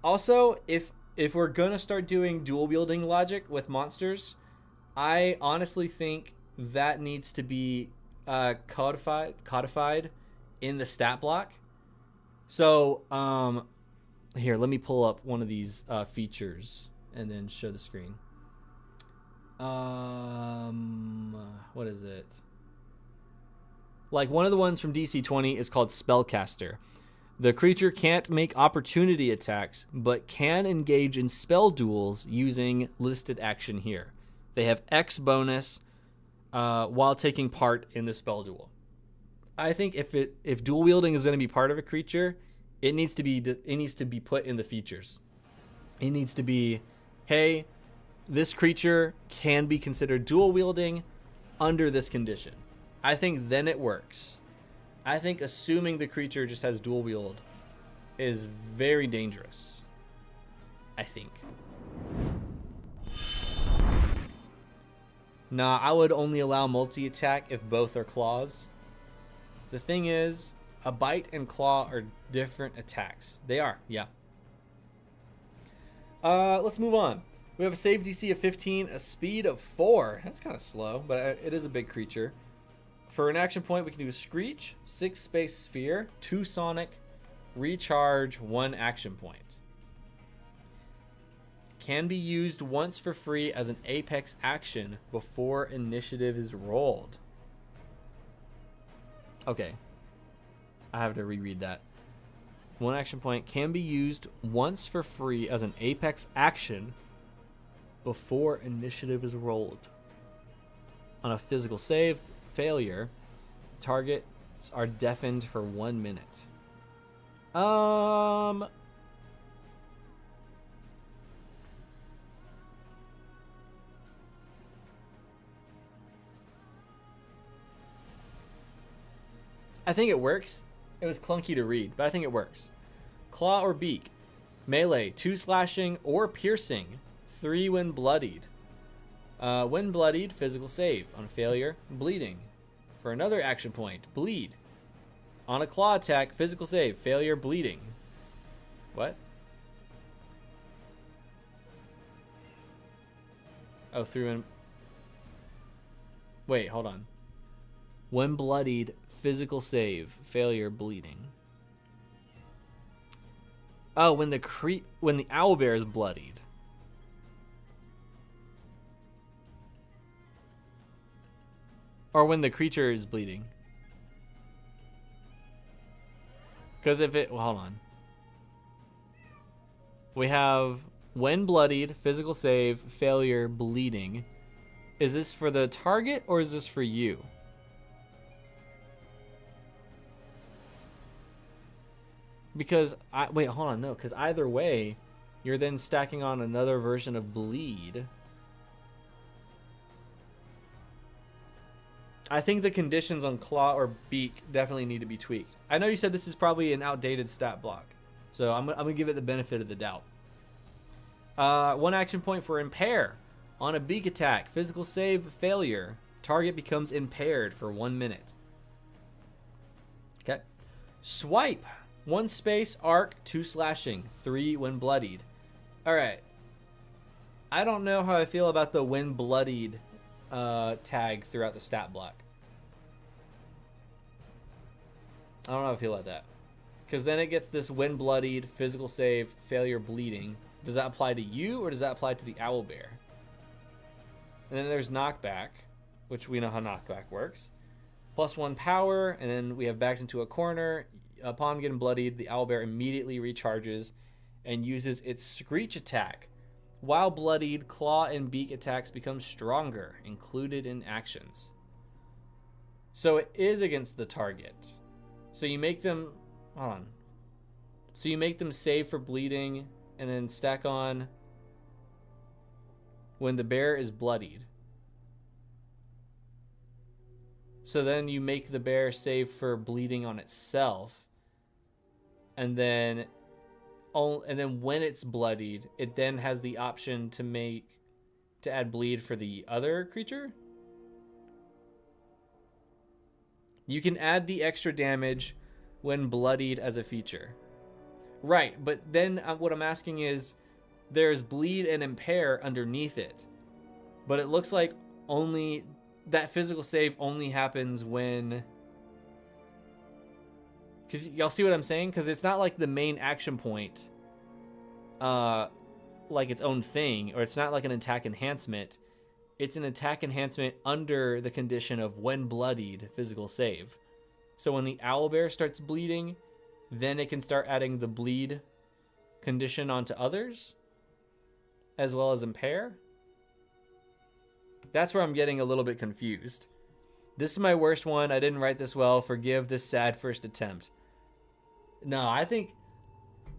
Also, if we're going to start doing dual wielding logic with monsters, I honestly think that needs to be codified in the stat block. So, here, let me pull up one of these features and then show the screen. What is it? Like one of the ones from DC20 is called Spellcaster. The creature can't make opportunity attacks, but can engage in spell duels using listed action here. They have X bonus while taking part in the spell duel. I think if dual wielding is going to be part of a creature, it needs to be put in the features. It needs to be, hey, this creature can be considered dual wielding under this condition. I think then it works. I think assuming the creature just has dual wield is very dangerous. I think. Nah, I would only allow multi-attack if both are claws. The thing is, a bite and claw are different attacks. They are, yeah. Let's move on. We have a save DC of 15, a speed of 4. That's kind of slow, but it is a big creature. For an action point, we can do a Screech, 6 space sphere, 2 sonic, recharge, 1 action point. Can be used once for free as an apex action before initiative is rolled. Okay. I have to reread that. 1 action point can be used once for free as an apex action before initiative is rolled. On a physical save failure, targets are deafened for 1 minute. I think it works. It was clunky to read, but I think it works. Claw or beak. Melee, 2 slashing or piercing. 3 when bloodied. When bloodied, physical save. On failure, bleeding. For another action point, bleed. On a claw attack, physical save. Failure, bleeding. What? Oh, 3 when... Wait, hold on. When bloodied, physical save. Failure, bleeding. Oh, when the owlbear is bloodied. Or when the creature is bleeding. Because if it... Well, hold on. We have when bloodied, physical save, failure, bleeding. Is this for the target or is this for you? Because, wait, hold on, no. Because either way, you're then stacking on another version of bleed. I think the conditions on claw or beak definitely need to be tweaked. I know you said this is probably an outdated stat block, so I'm going to give it the benefit of the doubt. 1 action point for impair. On a beak attack, physical save failure, target becomes impaired for 1 minute. Okay. Swipe. 1 space, arc, 2 slashing, 3 when bloodied. Alright. I don't know how I feel about the when bloodied tag throughout the stat block. I don't know how I feel about that. Because then it gets this when bloodied, physical save, failure, bleeding. Does that apply to you or does that apply to the owlbear? And then there's knockback, which we know how knockback works. +1 power, and then we have backed into a corner. Upon getting bloodied, the owlbear immediately recharges and uses its Screech attack. While bloodied, claw and beak attacks become stronger, included in actions. So it is against the target. So you make them... Hold on. So you make them save for bleeding and then stack on when the bear is bloodied. So then you make the bear save for bleeding on itself. And then when it's bloodied, it then has the option to add bleed for the other creature. You can add the extra damage when bloodied as a feature. Right, but then what I'm asking is, there's bleed and impair underneath it. But it looks like only that physical save only happens when... Because y'all see what I'm saying? Because it's not like the main action point, like its own thing, or it's not like an attack enhancement. It's an attack enhancement under the condition of when bloodied physical save. So when the owlbear starts bleeding, then it can start adding the bleed condition onto others, as well as impair. That's where I'm getting a little bit confused. This is my worst one. I didn't write this well. Forgive this sad first attempt. No, I think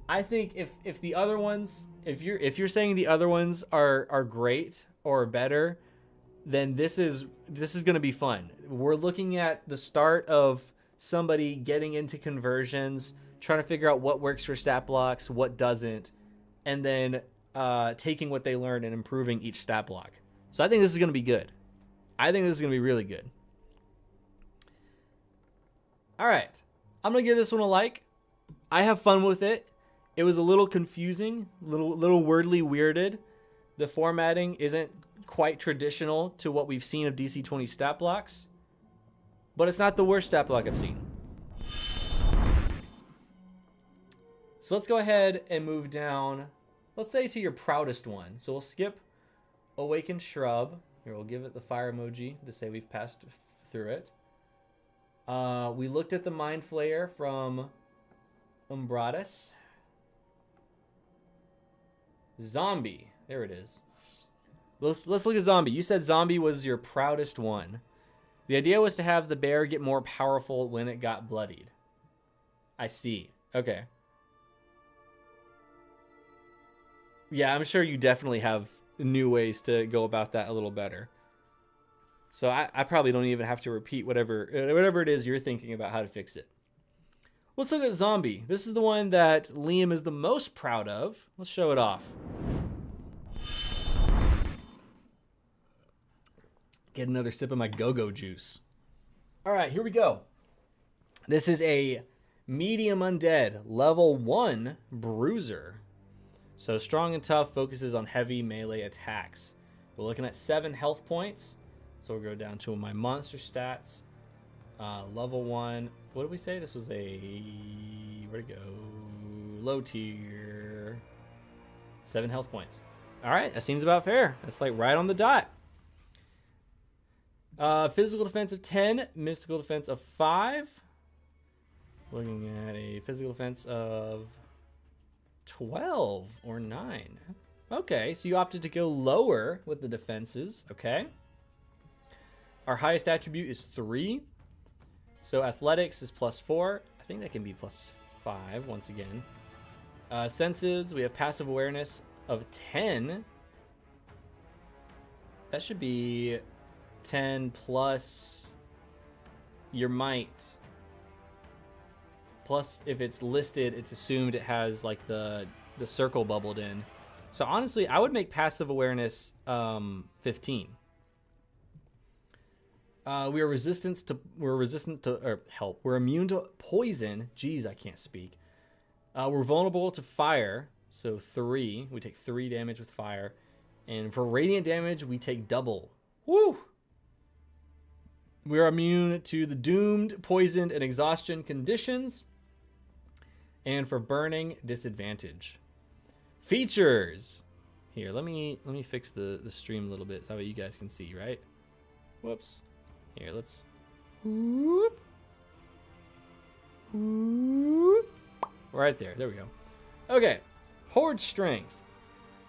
if the other ones, if you're saying the other ones are great or better, then this is going to be fun. We're looking at the start of somebody getting into conversions, trying to figure out what works for stat blocks, what doesn't, and then taking what they learn and improving each stat block. So I think this is going to be good. I think this is going to be really good. All right. I'm going to give this one a like. I have fun with it. It was a little confusing, little wordly weirded. The formatting isn't quite traditional to what we've seen of DC20 stat blocks, but it's not the worst stat block I've seen. So let's go ahead and move down, let's say to your proudest one. So we'll skip Awakened Shrub. Here, we'll give it the fire emoji to say we've passed through it. We looked at the Mind Flayer from Umbratus. Zombie. There it is. Let's look at Zombie. You said Zombie was your proudest one. The idea was to have the bear get more powerful when it got bloodied. I see. Okay. Yeah, I'm sure you definitely have new ways to go about that a little better. So I probably don't even have to repeat whatever it is you're thinking about how to fix it. Let's look at Zombie. This is the one that Liam is the most proud of. Let's show it off. Get another sip of my go-go juice. All right, here we go. This is a medium undead, level 1 bruiser. So strong and tough, focuses on heavy melee attacks. We're looking at 7 health points. So we'll go down to my monster stats. Level 1. What did we say? This was a... Where'd it go? Low tier. 7 health points. All right, that seems about fair. That's like right on the dot. Physical defense of 10. Mystical defense of 5. Looking at a physical defense of 12 or 9. Okay, so you opted to go lower with the defenses. Okay. Our highest attribute is 3. So athletics is +4. I think that can be +5 once again. Senses, we have passive awareness of 10. That should be 10 plus your might. Plus, if it's listed, it's assumed it has like the circle bubbled in. So honestly, I would make passive awareness 15. We're immune to poison. Jeez, I can't speak. We're vulnerable to fire. So 3. We take 3 damage with fire. And for radiant damage, we take double. Woo! We are immune to the doomed, poisoned, and exhaustion conditions. And for burning, disadvantage. Features. Here, let me fix the stream a little bit so that you guys can see, right? Whoops. Here, let's... Whoop. Whoop. Right there. There we go. Okay. Horde Strength.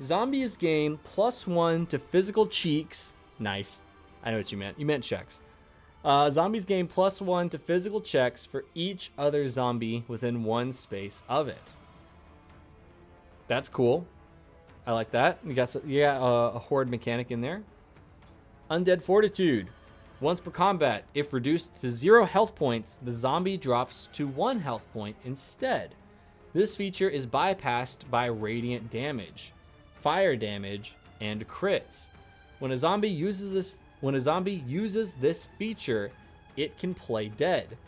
Zombies gain +1 to physical cheeks. Nice. I know what you meant. You meant checks. Zombies gain +1 to physical checks for each other zombie within 1 space of it. That's cool. I like that. You got a horde mechanic in there. Undead Fortitude. Once per combat, if reduced to 0 health points, the zombie drops to 1 health point instead. This feature is bypassed by radiant damage, fire damage, and crits. When a zombie uses this feature, it can play dead.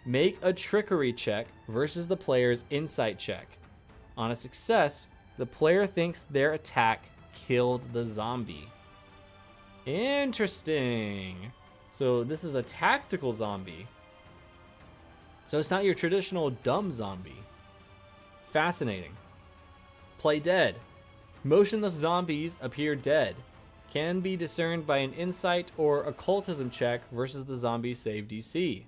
Make a trickery check versus the player's insight check. On a success, the player thinks their attack killed the zombie. Interesting. So this is a tactical zombie. So it's not your traditional dumb zombie. Fascinating. Play dead. Motionless zombies appear dead. Can be discerned by an insight or occultism check versus the zombie's save DC.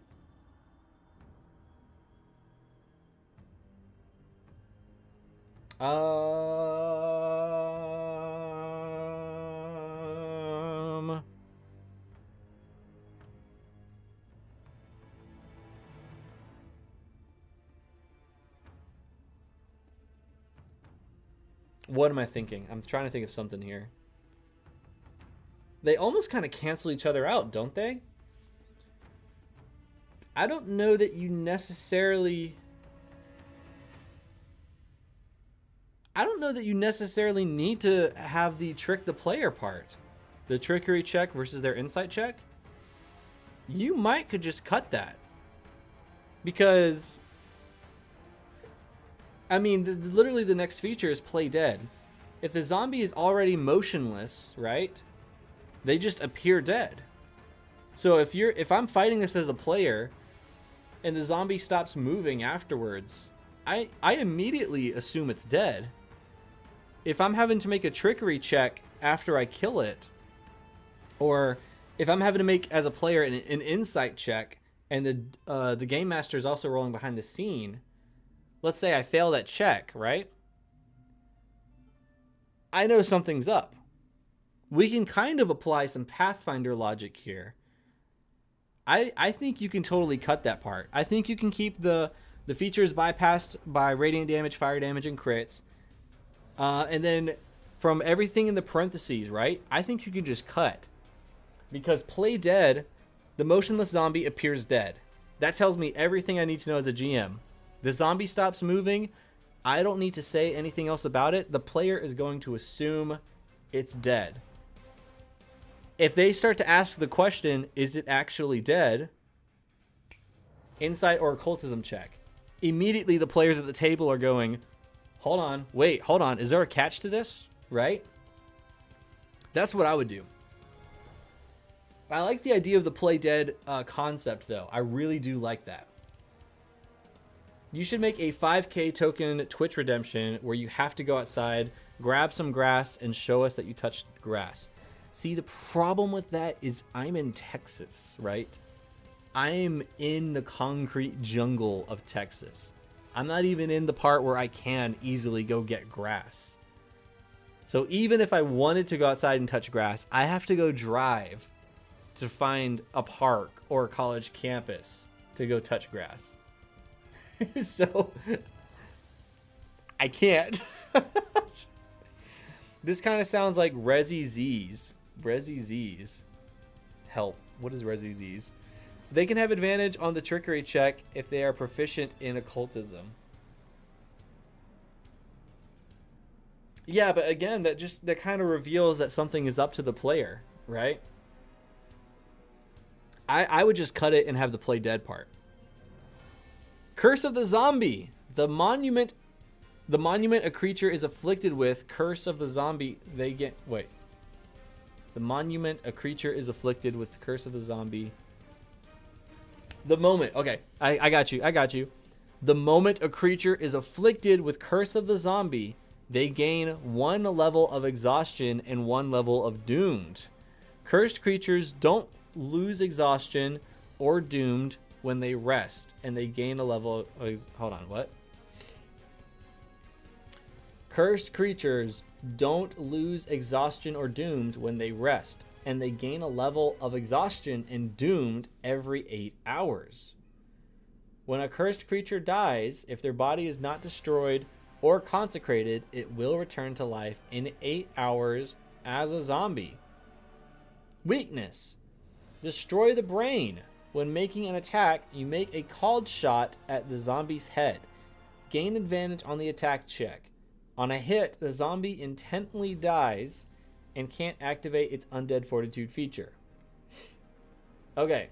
What am I thinking? I'm trying to think of something here. They almost kind of cancel each other out, don't they? I don't know that you necessarily... I don't know that you necessarily need to have the trick the player part. The trickery check versus their insight check. You could just cut that. Because... I mean, literally the next feature is play dead. If the zombie is already motionless, right? They just appear dead. So if I'm fighting this as a player and the zombie stops moving afterwards, I immediately assume it's dead. If I'm having to make a trickery check after I kill it, or if I'm having to make as a player an insight check and the game master is also rolling behind the scene, let's say I fail that check, right? I know something's up. We can kind of apply some Pathfinder logic here. I think you can totally cut that part. I think you can keep the features bypassed by radiant damage, fire damage, and crits. And then from everything in the parentheses, right? I think you can just cut. Because play dead, the motionless zombie appears dead. That tells me everything I need to know as a GM. The zombie stops moving. I don't need to say anything else about it. The player is going to assume it's dead. If they start to ask the question, is it actually dead? Insight or occultism check. Immediately the players at the table are going, hold on, wait, hold on. Is there a catch to this? Right? That's what I would do. I like the idea of the play dead concept, though. I really do like that. You should make a 5K token Twitch redemption where you have to go outside, grab some grass, and show us that you touched grass. See, the problem with that is I'm in Texas, right? I'm in the concrete jungle of Texas. I'm not even in the part where I can easily go get grass. So even if I wanted to go outside and touch grass, I have to go drive to find a park or a college campus to go touch grass. So I can't. This kind of sounds like Resi Z's. Resi Z's. Help. What is Resi Z's? They can have advantage on the trickery check if they are proficient in occultism. Yeah, but again, that kind of reveals that something is up to the player, right? I would just cut it and have the play dead part. Curse of the Zombie. The monument a creature is afflicted with. Curse of the Zombie. They get... Wait. The monument a creature is afflicted with. Curse of the Zombie. The moment... Okay. I got you. I got you. The moment a creature is afflicted with Curse of the Zombie, they gain 1 level of exhaustion and 1 level of doomed. Cursed creatures don't lose exhaustion or doomed when they rest, and they gain a level of... Hold on, what? Cursed creatures don't lose exhaustion or doomed when they rest, and they gain a level of exhaustion and doomed every 8 hours. When a cursed creature dies, if their body is not destroyed or consecrated, it will return to life in 8 hours as a zombie. Weakness. Destroy the brain. When making an attack, you make a called shot at the zombie's head. Gain advantage on the attack check. On a hit, the zombie intently dies and can't activate its Undead Fortitude feature. Okay.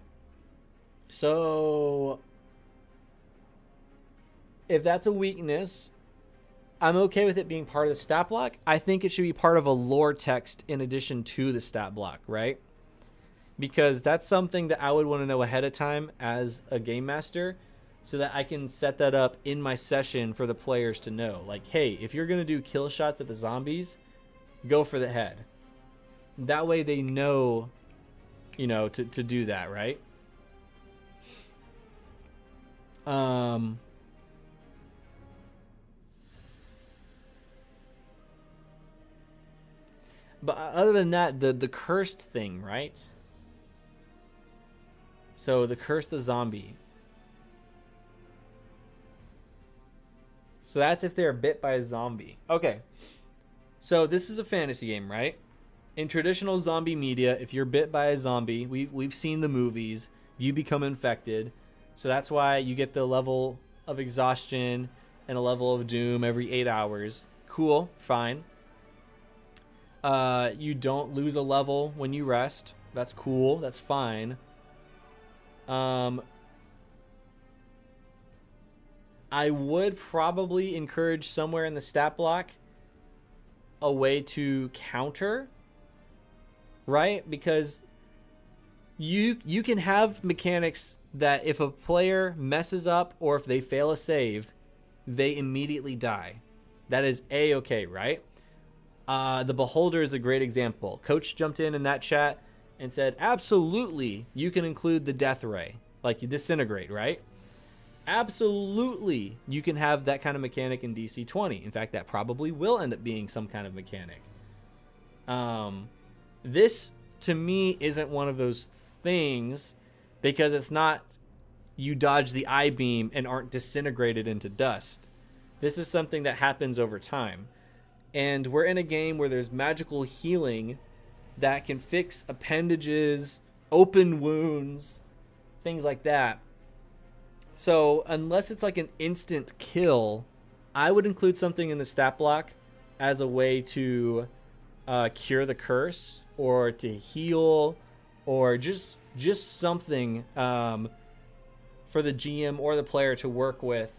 So, if that's a weakness, I'm okay with it being part of the stat block. I think it should be part of a lore text in addition to the stat block, right? Because that's something that I would want to know ahead of time as a game master, so that I can set that up in my session for the players to know. Like, hey, if you're going to do kill shots at the zombies, go for the head. That way they know, you know, to do that, right? But other than that, the cursed thing, right? So the curse the zombie. So that's if they're bit by a zombie. Okay. So this is a fantasy game, right? In traditional zombie media, if you're bit by a zombie, we've seen the movies, you become infected. So that's why you get the level of exhaustion and a level of doom every 8 hours. Cool, fine. You don't lose a level when you rest. That's cool, that's fine. I would probably encourage somewhere in the stat block a way to counter, right? Because you can have mechanics that if a player messes up or if they fail a save, they immediately die. That is A-okay, right? The Beholder is a great example. Coach jumped in that chat and said, absolutely, you can include the death ray. Like, you disintegrate, right? Absolutely, you can have that kind of mechanic in DC20. In fact, that probably will end up being some kind of mechanic. This, to me, isn't one of those things because it's not you dodge the I-beam and aren't disintegrated into dust. This is something that happens over time. And we're in a game where there's magical healing that can fix appendages, open wounds, things like that. So unless it's like an instant kill, I would include something in the stat block as a way to cure the curse or to heal or just something for the GM or the player to work with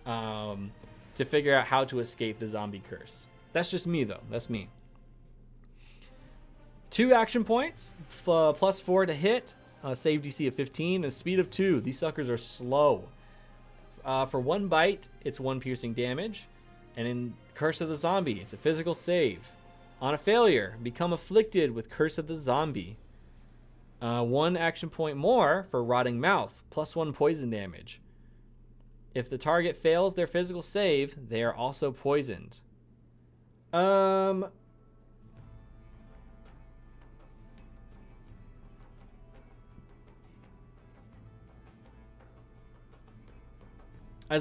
to figure out how to escape the zombie curse. That's just me, though. That's me. 2 action points, +4 to hit, save DC of 15, and speed of 2. These suckers are slow. For 1 bite, it's 1 piercing damage. And in Curse of the Zombie, it's a physical save. On a failure, become afflicted with Curse of the Zombie. 1 action point more for Rotting Mouth, +1 poison damage. If the target fails their physical save, they are also poisoned. As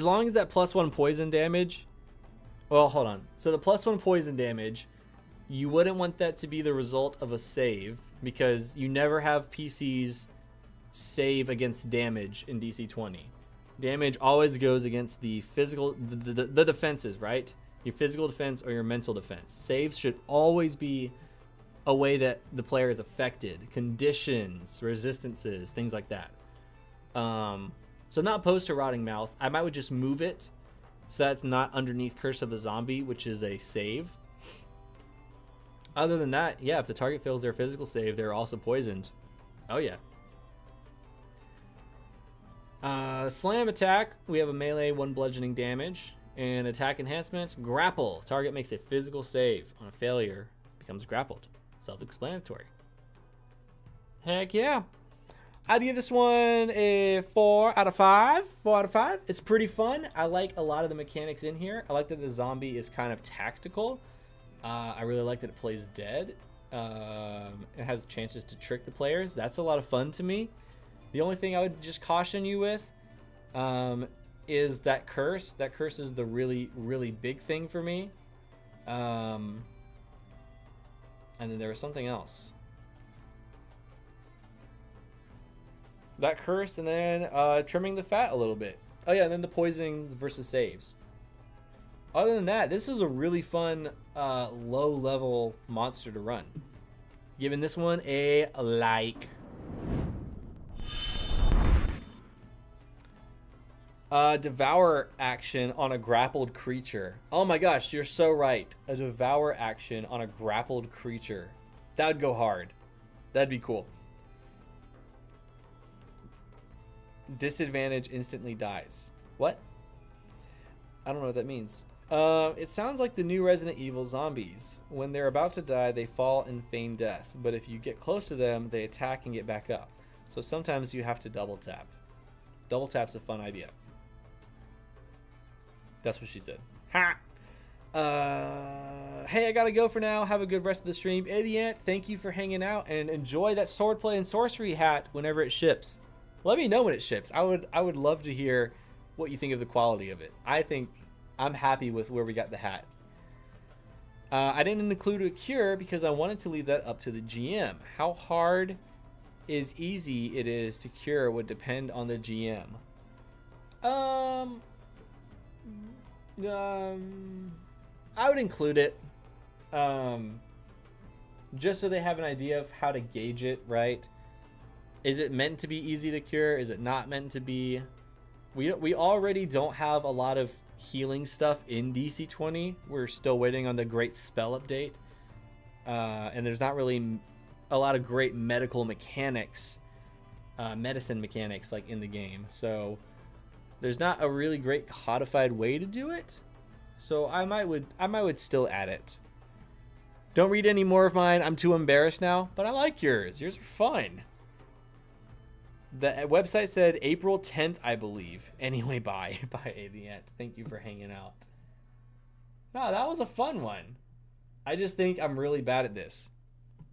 long as that +1 poison damage... Well, hold on. So the +1 poison damage, you wouldn't want that to be the result of a save because you never have PCs save against damage in DC20. Damage always goes against the physical... the defenses, right? Your physical defense or your mental defense. Saves should always be a way that the player is affected. Conditions, resistances, things like that. So not opposed to Rotting Mouth. I might would just move it so that's not underneath Curse of the Zombie, which is a save. Other than that, yeah, if the target fails their physical save, they're also poisoned. Oh, yeah. Slam attack. We have a melee, 1 bludgeoning damage. And attack enhancements. Grapple. Target makes a physical save. On a failure, becomes grappled. Self-explanatory. Heck yeah. I'd give this one a 4 out of 5. 4 out of 5. It's pretty fun. I like a lot of the mechanics in here. I like that the zombie is kind of tactical. I really like that it plays dead. It has chances to trick the players. That's a lot of fun to me. The only thing I would just caution you with is that curse. That curse is the really, really big thing for me. And then there was something else. That curse, and then trimming the fat a little bit. Oh yeah, and then the poisons versus saves. Other than that, this is a really fun low-level monster to run. Giving this one a like. Devour action on a grappled creature. Oh my gosh, you're so right. A devour action on a grappled creature. That would go hard. That'd be cool. Disadvantage instantly dies. What? I don't know what that means. It sounds like the new Resident Evil zombies. When they're about to die, they fall and feign death. But if you get close to them, they attack and get back up. So sometimes you have to double tap. Double tap's a fun idea. That's what she said. Ha! Hey, I gotta go for now. Have a good rest of the stream. Idiot, thank you for hanging out and enjoy that Swordplay and Sorcery hat whenever it ships. Let me know when it ships. I would love to hear what you think of the quality of it. I think I'm happy with where we got the hat. I didn't include a cure because I wanted to leave that up to the GM. How hard is easy it is to cure would depend on the GM. I would include it, just so they have an idea of how to gauge it, right? Is it meant to be easy to cure? Is it not meant to be? We already don't have a lot of healing stuff in DC20. We're still waiting on the great spell update, and there's not really a lot of great medical mechanics, medicine mechanics like in the game. So there's not a really great codified way to do it. So I might would still add it. Don't read any more of mine. I'm too embarrassed now, but I like yours. Yours are fun. The website said April 10th, I believe. Anyway, bye. Bye, Alien. Thank you for hanging out. No, that was a fun one. I just think I'm really bad at this.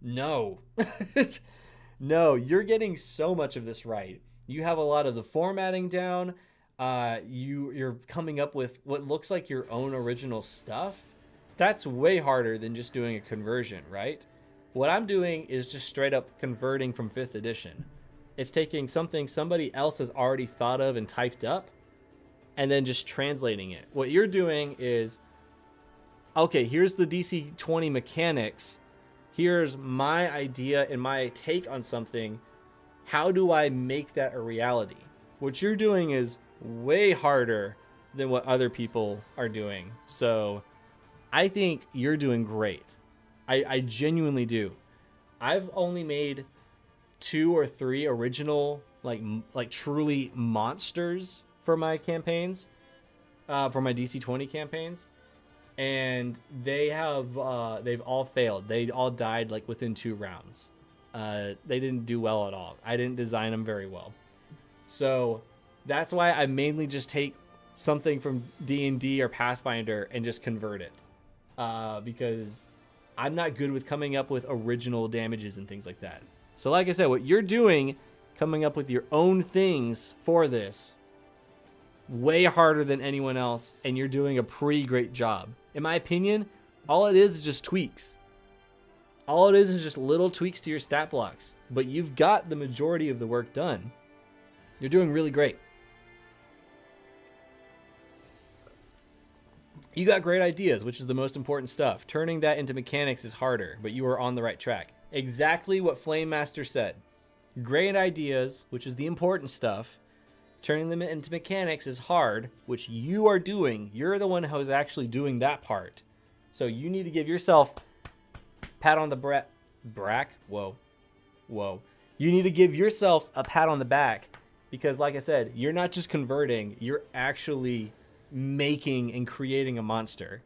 No. No, you're getting so much of this right. You have a lot of the formatting down. You're coming up with what looks like your own original stuff. That's way harder than just doing a conversion, right? What I'm doing is just straight up converting from 5th edition. It's taking something somebody else has already thought of and typed up, and then just translating it. What you're doing is, okay, here's the DC20 mechanics. Here's my idea and my take on something. How do I make that a reality? What you're doing is way harder than what other people are doing. So I think you're doing great. I genuinely do. I've only made 2 or 3 original like truly monsters for my campaigns, for my DC20 campaigns, and they've all failed. They all died like within 2 rounds. They didn't do well at all. I didn't design them very well. So that's why I mainly just take something from D&D or Pathfinder and just convert it, because I'm not good with coming up with original damages and things like that. So like I said, what you're doing, coming up with your own things for this, way harder than anyone else, and you're doing a pretty great job. In my opinion, all it is just tweaks. All it is just little tweaks to your stat blocks, but you've got the majority of the work done. You're doing really great. You got great ideas, which is the most important stuff. Turning that into mechanics is harder, but you are on the right track. Exactly what Flame Master said. Great ideas, which is the important stuff. Turning them into mechanics is hard, which you are doing. You're the one who's actually doing that part. So you need to give yourself pat on the back. Whoa. You need to give yourself a pat on the back, because like I said, you're not just converting, you're actually making and creating a monster.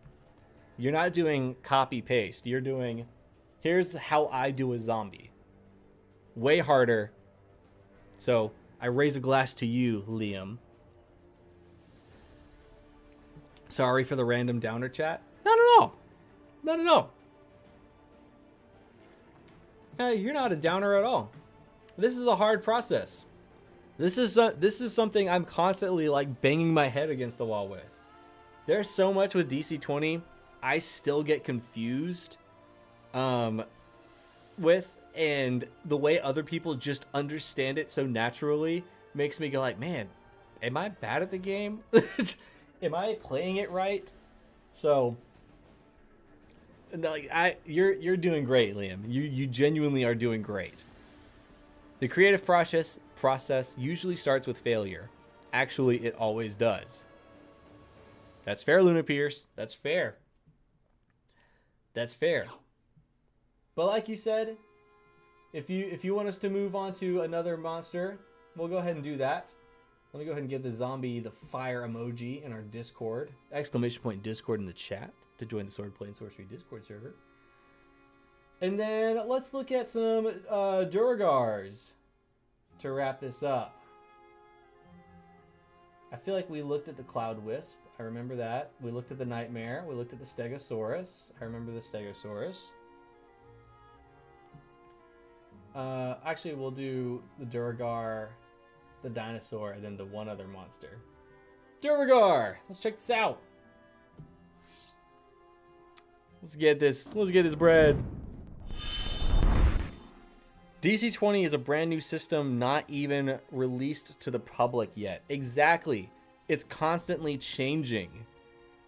You're not doing copy paste. You're doing, here's how I do a zombie. Way harder. So I raise a glass to you, Liam. Sorry for the random downer chat. Not at all. Not at all. You're not a downer at all. This is a hard process. This is something I'm constantly like banging my head against the wall with. There's so much with DC20 I still get confused with, and the way other people just understand it so naturally makes me go like, man, am I bad at the game? Am I playing it right? So like you're doing great, Liam. You genuinely are doing great. The creative process usually starts with failure. Actually, it always does. That's fair, Luna Pierce. That's fair. That's fair. But like you said, if you want us to move on to another monster, we'll go ahead and do that. Let me go ahead and give the zombie the fire emoji in our Discord. Exclamation point Discord in the chat to join the Swordplay and Sorcery Discord server. And then let's look at some Duragars to wrap this up. I feel like we looked at the Cloud Wisp. I remember that. We looked at the Nightmare. We looked at the Stegosaurus. I remember the Stegosaurus. Actually, we'll do the Duragar, the dinosaur, and then the one other monster. Duragar! Let's check this out. Let's get this bread. DC20 is a brand new system not even released to the public yet. Exactly. It's constantly changing.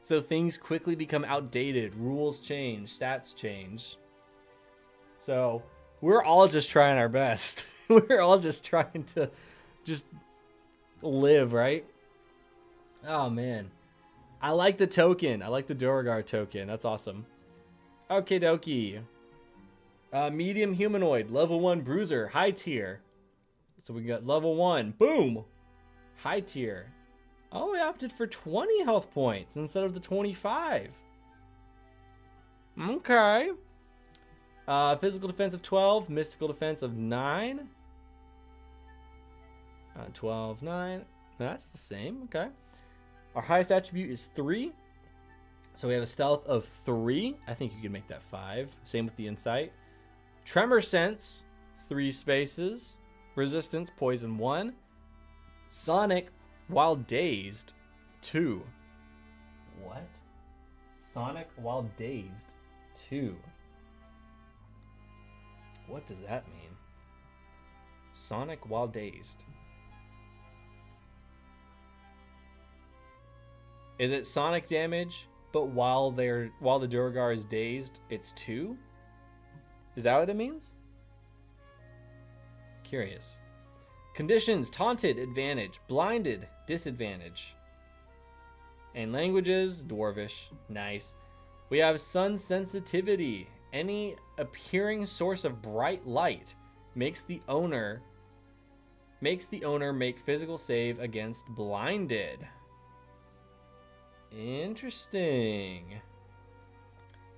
So things quickly become outdated. Rules change. Stats change. So we're all just trying our best. We're all just trying to just live, right? Oh, man. I like the token. I like the Duragar token. That's awesome. Okie dokie. Medium humanoid, level 1 bruiser, high tier. So we got level 1, boom, high tier. Oh, we opted for 20 health points instead of the 25. Okay. Physical defense of 12, mystical defense of 9. 12, 9. That's the same, okay. Our highest attribute is 3. So we have a stealth of 3. I think you can make that 5. Same with the insight. Tremor sense, 3 spaces. Resistance, poison 1. Sonic, while dazed, 2. What? Sonic while dazed, 2. What does that mean? Sonic while dazed. Is it sonic damage, but while the Duragar is dazed, it's 2? Is that what it means? Curious. Conditions: taunted, advantage; blinded, disadvantage. And languages: Dwarvish. Nice. We have sun sensitivity. Any appearing source of bright light makes the owner make physical save against blinded. Interesting.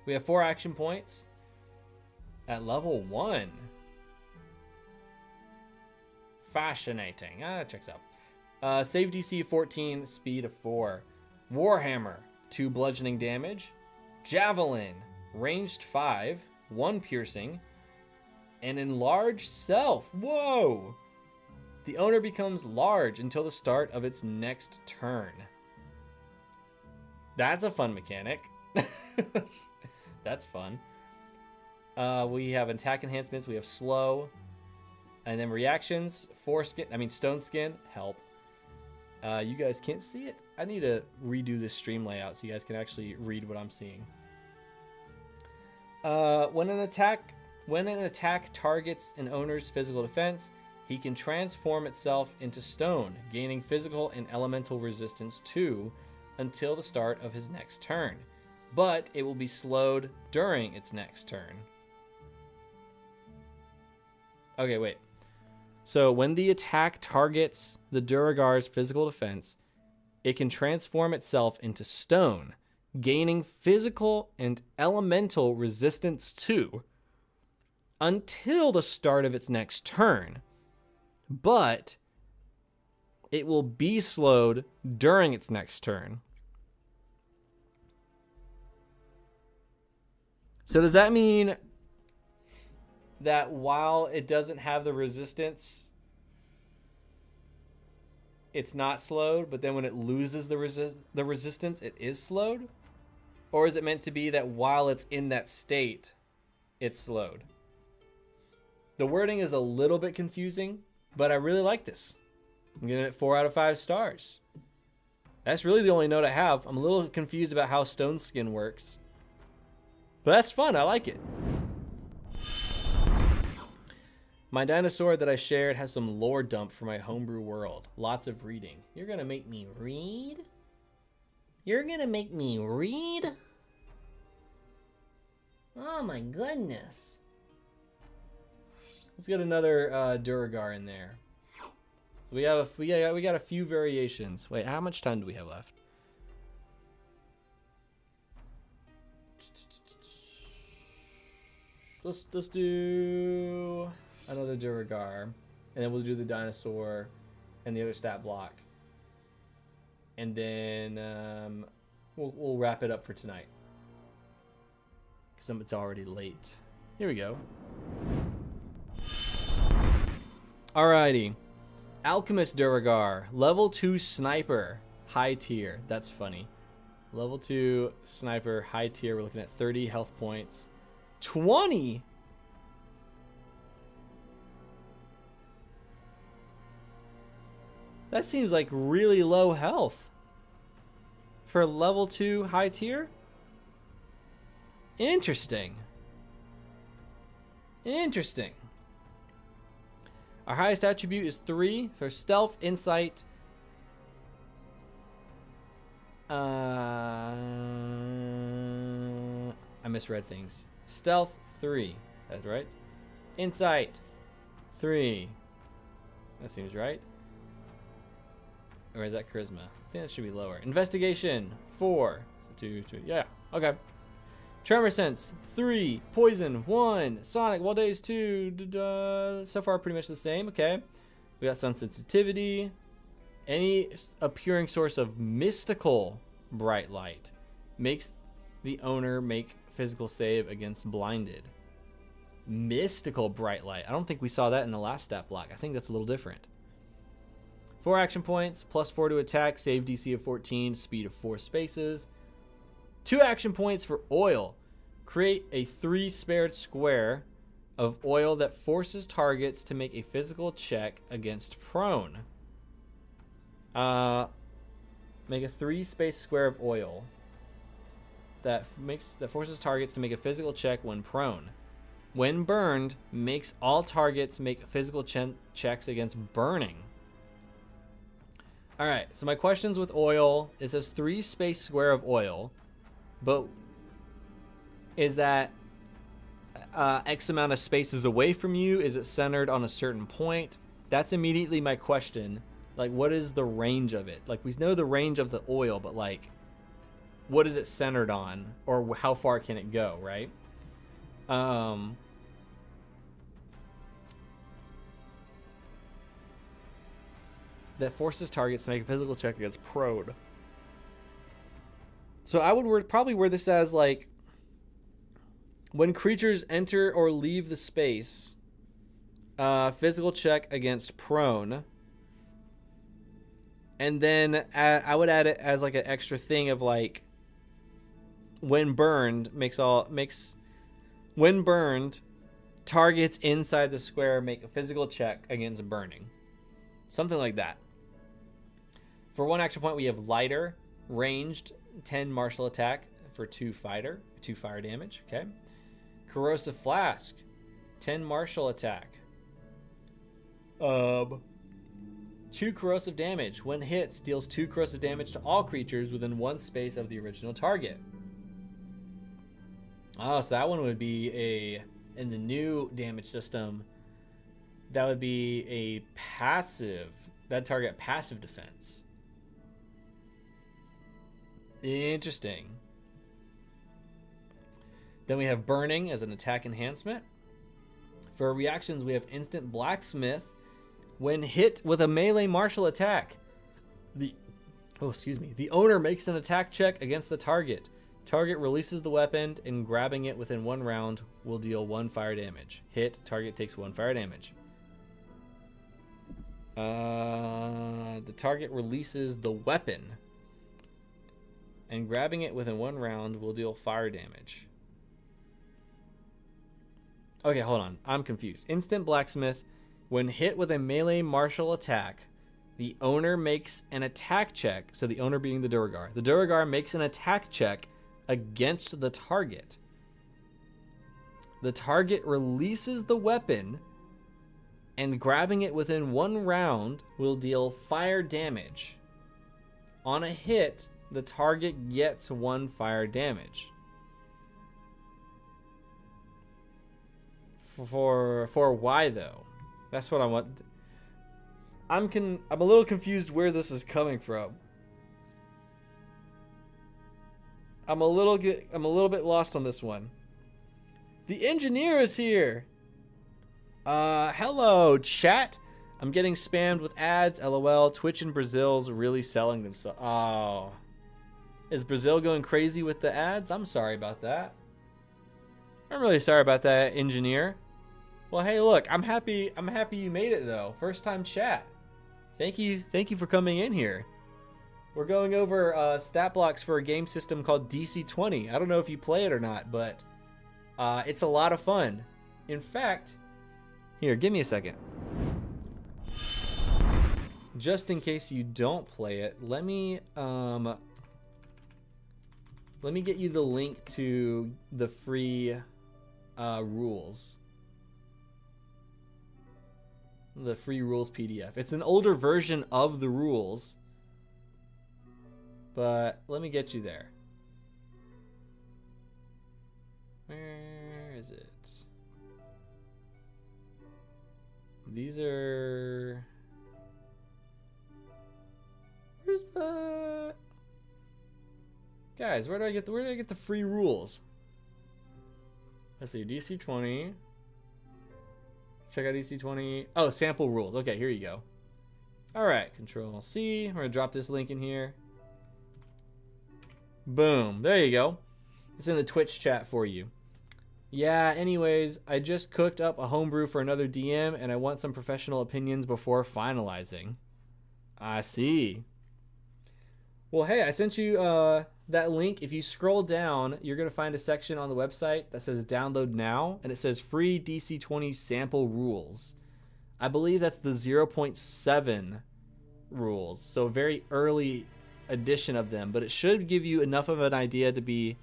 We have 4 action points at level 1. Fascinating. That checks out. Save DC 14, speed of 4. Warhammer, 2 bludgeoning damage. Javelin, ranged 5, 1 piercing. And enlarged self. Whoa! The owner becomes large until the start of its next turn. That's a fun mechanic. That's fun. We have attack enhancements. We have slow. And then reactions. Stone skin. Help. You guys can't see it. I need to redo this stream layout so you guys can actually read what I'm seeing. When an attack targets an owner's physical defense, he can transform itself into stone, gaining physical and elemental resistance 2 until the start of his next turn. But it will be slowed during its next turn. Okay, wait. So when the attack targets the Duragar's physical defense, it can transform itself into stone, gaining physical and elemental resistance 2 until the start of its next turn. But it will be slowed during its next turn. So does that mean that while it doesn't have the resistance it's not slowed, but then when it loses the resistance, it is slowed? Or is it meant to be that while it's in that state, it's slowed? The wording is a little bit confusing, but I really like this. I'm giving it 4 out of 5 stars. That's really the only note I have. I'm a little confused about how Stone Skin works. But that's fun. I like it. My dinosaur that I shared has some lore dump for my homebrew world. Lots of reading. You're going to make me read? You're going to make me read? Oh my goodness. Let's get another Duragar in there. We got a few variations. Wait, how much time do we have left? Let's do another Duragar, and then we'll do the dinosaur and the other stat block, and then we'll wrap it up for tonight because it's already late. Here we go. Alrighty. Alchemist Duragar, level 2 sniper, high tier. That's funny. Level 2 sniper, high tier. We're looking at 30 health points. 20? That seems like really low health for level 2 high tier. Interesting. Interesting. Our highest attribute is 3 for stealth, insight. I misread things. Stealth 3. That's right. Insight 3. That seems right. Or is that charisma? I think that should be lower. Investigation 4. So 2. Yeah. Okay. Tremor Sense 3, Poison 1, Sonic Wild Days 2. So far, pretty much the same. Okay, we got Sun Sensitivity. Any appearing source of mystical bright light makes the owner make physical save against blinded. Mystical bright light. I don't think we saw that in the last stat block. I think that's a little different. 4 action points, +4 to attack, save DC of 14, speed of 4 spaces. 2 action points for oil. Create a 3 spared square of oil that forces targets to make a physical check against prone. Make a 3 space square of oil that forces targets to make a physical check when prone. When burned, makes all targets make physical checks against burning. All right, so my questions with oil, it says 3 space square of oil. But is that X amount of spaces away from you? Is it centered on a certain point? That's immediately my question. Like, what is the range of it? Like, we know the range of the oil, but like, what is it centered on? Or how far can it go, right? That forces targets to make a physical check against prone. So I would probably word this as like, when creatures enter or leave the space, physical check against prone. And then I would add it as like an extra thing of like, when burned, when burned, targets inside the square make a physical check against burning. Something like that. For 1 action point, we have lighter, ranged, 10 martial attack for 2 fire damage. Okay. Corrosive Flask, 10 martial attack. 2 corrosive damage. When hits, deals 2 corrosive damage to all creatures within 1 space of the original target. Oh, so that one would be in the new damage system, that would be a passive. That target passive defense. Interesting. Then we have Burning as an attack enhancement. For reactions, we have Instant Blacksmith. When hit with a melee martial attack, the owner makes an attack check against the target. Target releases the weapon, and grabbing it within 1 round will deal 1 fire damage. Hit, target takes 1 fire damage. The target releases the weapon, and grabbing it within 1 round will deal fire damage. Okay, hold on. I'm confused. Instant blacksmith. When hit with a melee martial attack, the owner makes an attack check. So the owner being the Duergar. The Duergar makes an attack check against the target. The target releases the weapon, and grabbing it within 1 round will deal fire damage. On a hit, the target gets 1 fire damage. For why though? That's what I want. I'm a little confused where this is coming from. I'm a little bit lost on this one. The engineer is here. Hello, chat. I'm getting spammed with ads. LOL. Twitch in Brazil's really selling themselves. Oh. Is Brazil going crazy with the ads? I'm sorry about that. I'm really sorry about that, engineer. Well, hey, look, I'm happy you made it though. First time chat. Thank you for coming in here. We're going over stat blocks for a game system called DC20. I don't know if you play it or not, but it's a lot of fun. In fact, here, give me a second. Just in case you don't play it, let me get you the link to the free rules. The free rules PDF. It's an older version of the rules, but let me get you there. Where is it? These are... Where's the... Guys, where do I get the free rules? Let's see, DC20. Check out DC20. Oh, sample rules. Okay, here you go. All right, Control C. We're gonna drop this link in here. Boom. There you go. It's in the Twitch chat for you. Yeah, anyways, I just cooked up a homebrew for another DM, and I want some professional opinions before finalizing. I see. Well, hey, I sent you that link. If you scroll down, you're going to find a section on the website that says download now, and it says free DC20 sample rules. I believe that's the 0.7 rules, so a very early edition of them, but it should give you enough of an idea to be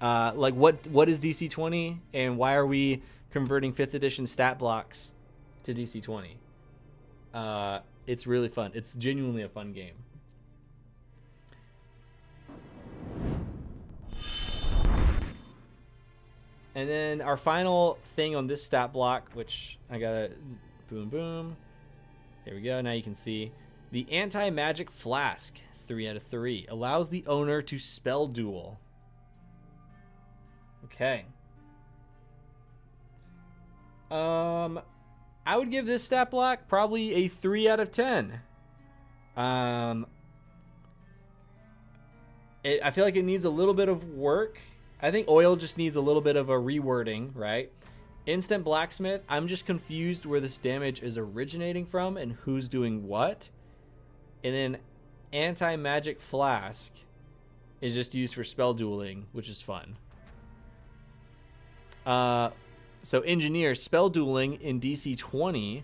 like what is DC20 and why are we converting 5th edition stat blocks to DC20. It's really fun. It's genuinely a fun game. And then our final thing on this stat block, which I gotta boom boom. There we go. Now you can see the anti-magic flask, 3 out of 3, allows the owner to spell duel. Okay. I would give this stat block probably a 3 out of 10. I feel like it needs a little bit of work. I think oil just needs a little bit of a rewording, right? Instant blacksmith, I'm just confused where this damage is originating from and who's doing what. And then anti-magic flask is just used for spell dueling, which is fun. So engineer, spell dueling in DC20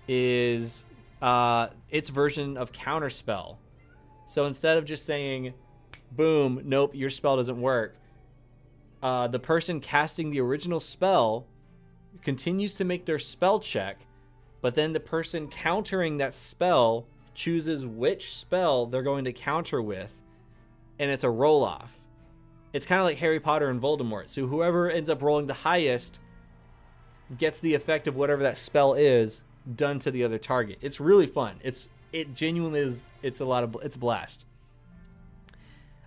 is its version of counterspell. So instead of just saying, boom, nope, your spell doesn't work, the person casting the original spell continues to make their spell check, but then the person countering that spell chooses which spell they're going to counter with, and it's a roll-off. It's kind of like Harry Potter and Voldemort. So whoever ends up rolling the highest gets the effect of whatever that spell is done to the other target. It's really fun. It genuinely is. It's a blast.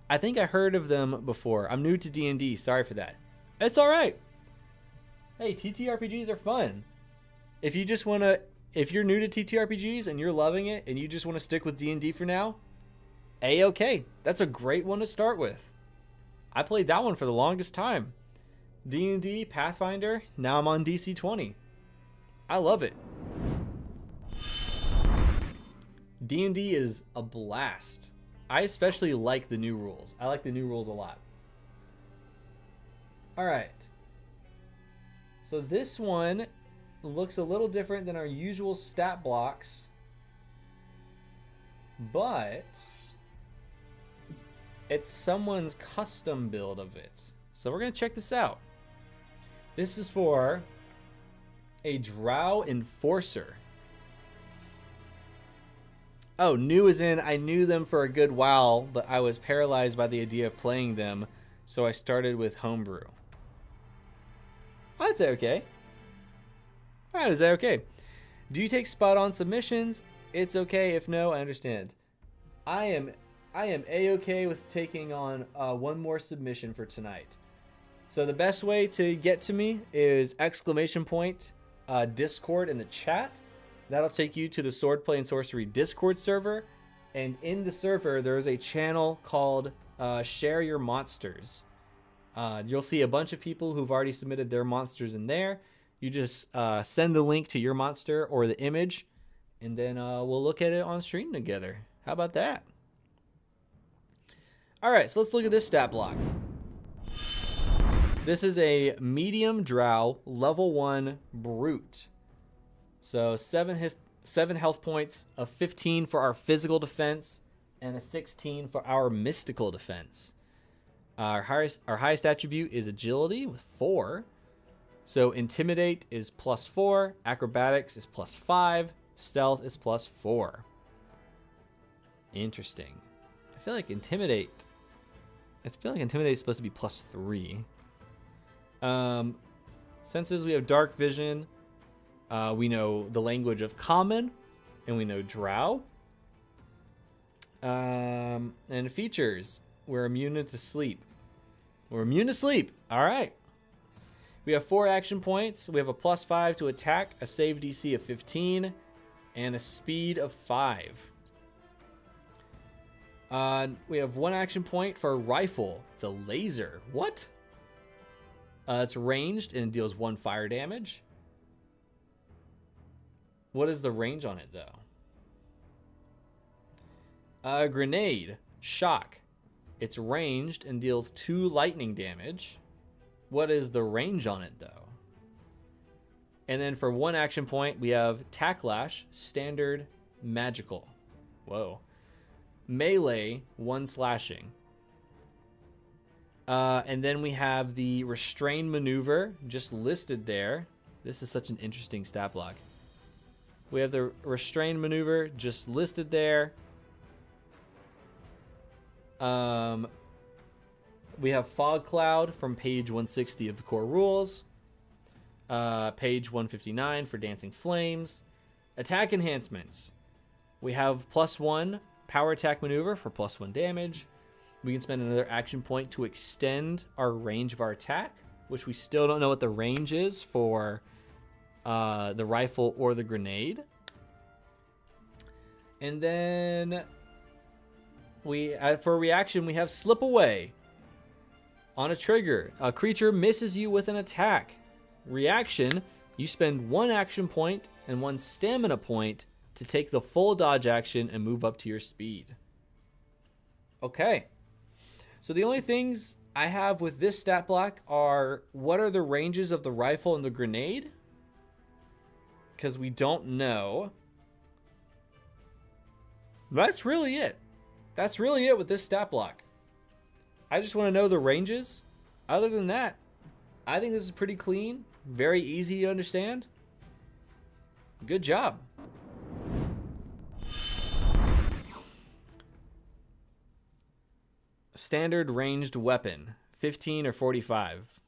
I think I heard of them before. I'm new to D&D. Sorry for that. It's all right. Hey, TTRPGs are fun. If you're new to TTRPGs and you're loving it and you just want to stick with D&D for now, A-okay. That's a great one to start with. I played that one for the longest time. D&D, Pathfinder, now I'm on DC20. I love it. D&D is a blast. I especially like the new rules. I like the new rules a lot. All right. So this one looks a little different than our usual stat blocks, but it's someone's custom build of it. So we're going to check this out. This is for a Drow Enforcer. Oh, new as in I knew them for a good while, but I was paralyzed by the idea of playing them, so I started with homebrew. I'd say okay. I'd say okay. Do you take spot on submissions? It's okay. If no, I understand. I am a-okay with taking on one more submission for tonight. So the best way to get to me is ! Discord in the chat. That'll take you to the Swordplay and Sorcery Discord server. And in the server, there is a channel called Share Your Monsters. You'll see a bunch of people who've already submitted their monsters in there. You just send the link to your monster or the image, and then we'll look at it on stream together. How about that? All right, so let's look at this stat block. This is a medium drow, level 1 brute. So 7 health points, a 15 for our physical defense, and a 16 for our mystical defense. Our highest attribute is agility with 4. So intimidate is +4, acrobatics is +5, stealth is +4. Interesting. I feel like intimidate is supposed to be +3. Senses, we have dark vision. We know the language of common, and we know drow. And features, we're immune to sleep. We're immune to sleep. All right. We have 4 action points. We have a +5 to attack, a save DC of 15, and a speed of 5. We have 1 action point for a rifle. It's a laser. What? It's ranged and deals 1 fire damage. What is the range on it, though? Grenade. Shock. It's ranged and deals 2 lightning damage. What is the range on it, though? And then for 1 action point, we have Tacklash, standard, magical. Whoa. Melee, 1 slashing. And then we have the Restrain Maneuver, just listed there. This is such an interesting stat block. We have the Restrain Maneuver, just listed there. We have Fog Cloud from page 160 of the core rules. Page 159 for Dancing Flames. Attack enhancements. We have +1 Power Attack Maneuver for +1 damage. We can spend another action point to extend our range of our attack, which we still don't know what the range is for the rifle or the grenade. And then for reaction, we have Slip Away. On a trigger, a creature misses you with an attack. Reaction, you spend 1 action point and 1 stamina point to take the full dodge action and move up to your speed. Okay. So the only things I have with this stat block are, what are the ranges of the rifle and the grenade? Because we don't know. That's really it. That's really it with this stat block. I just want to know the ranges. Other than that, I think this is pretty clean. Very easy to understand. Good job. Standard ranged weapon, 15 or 45.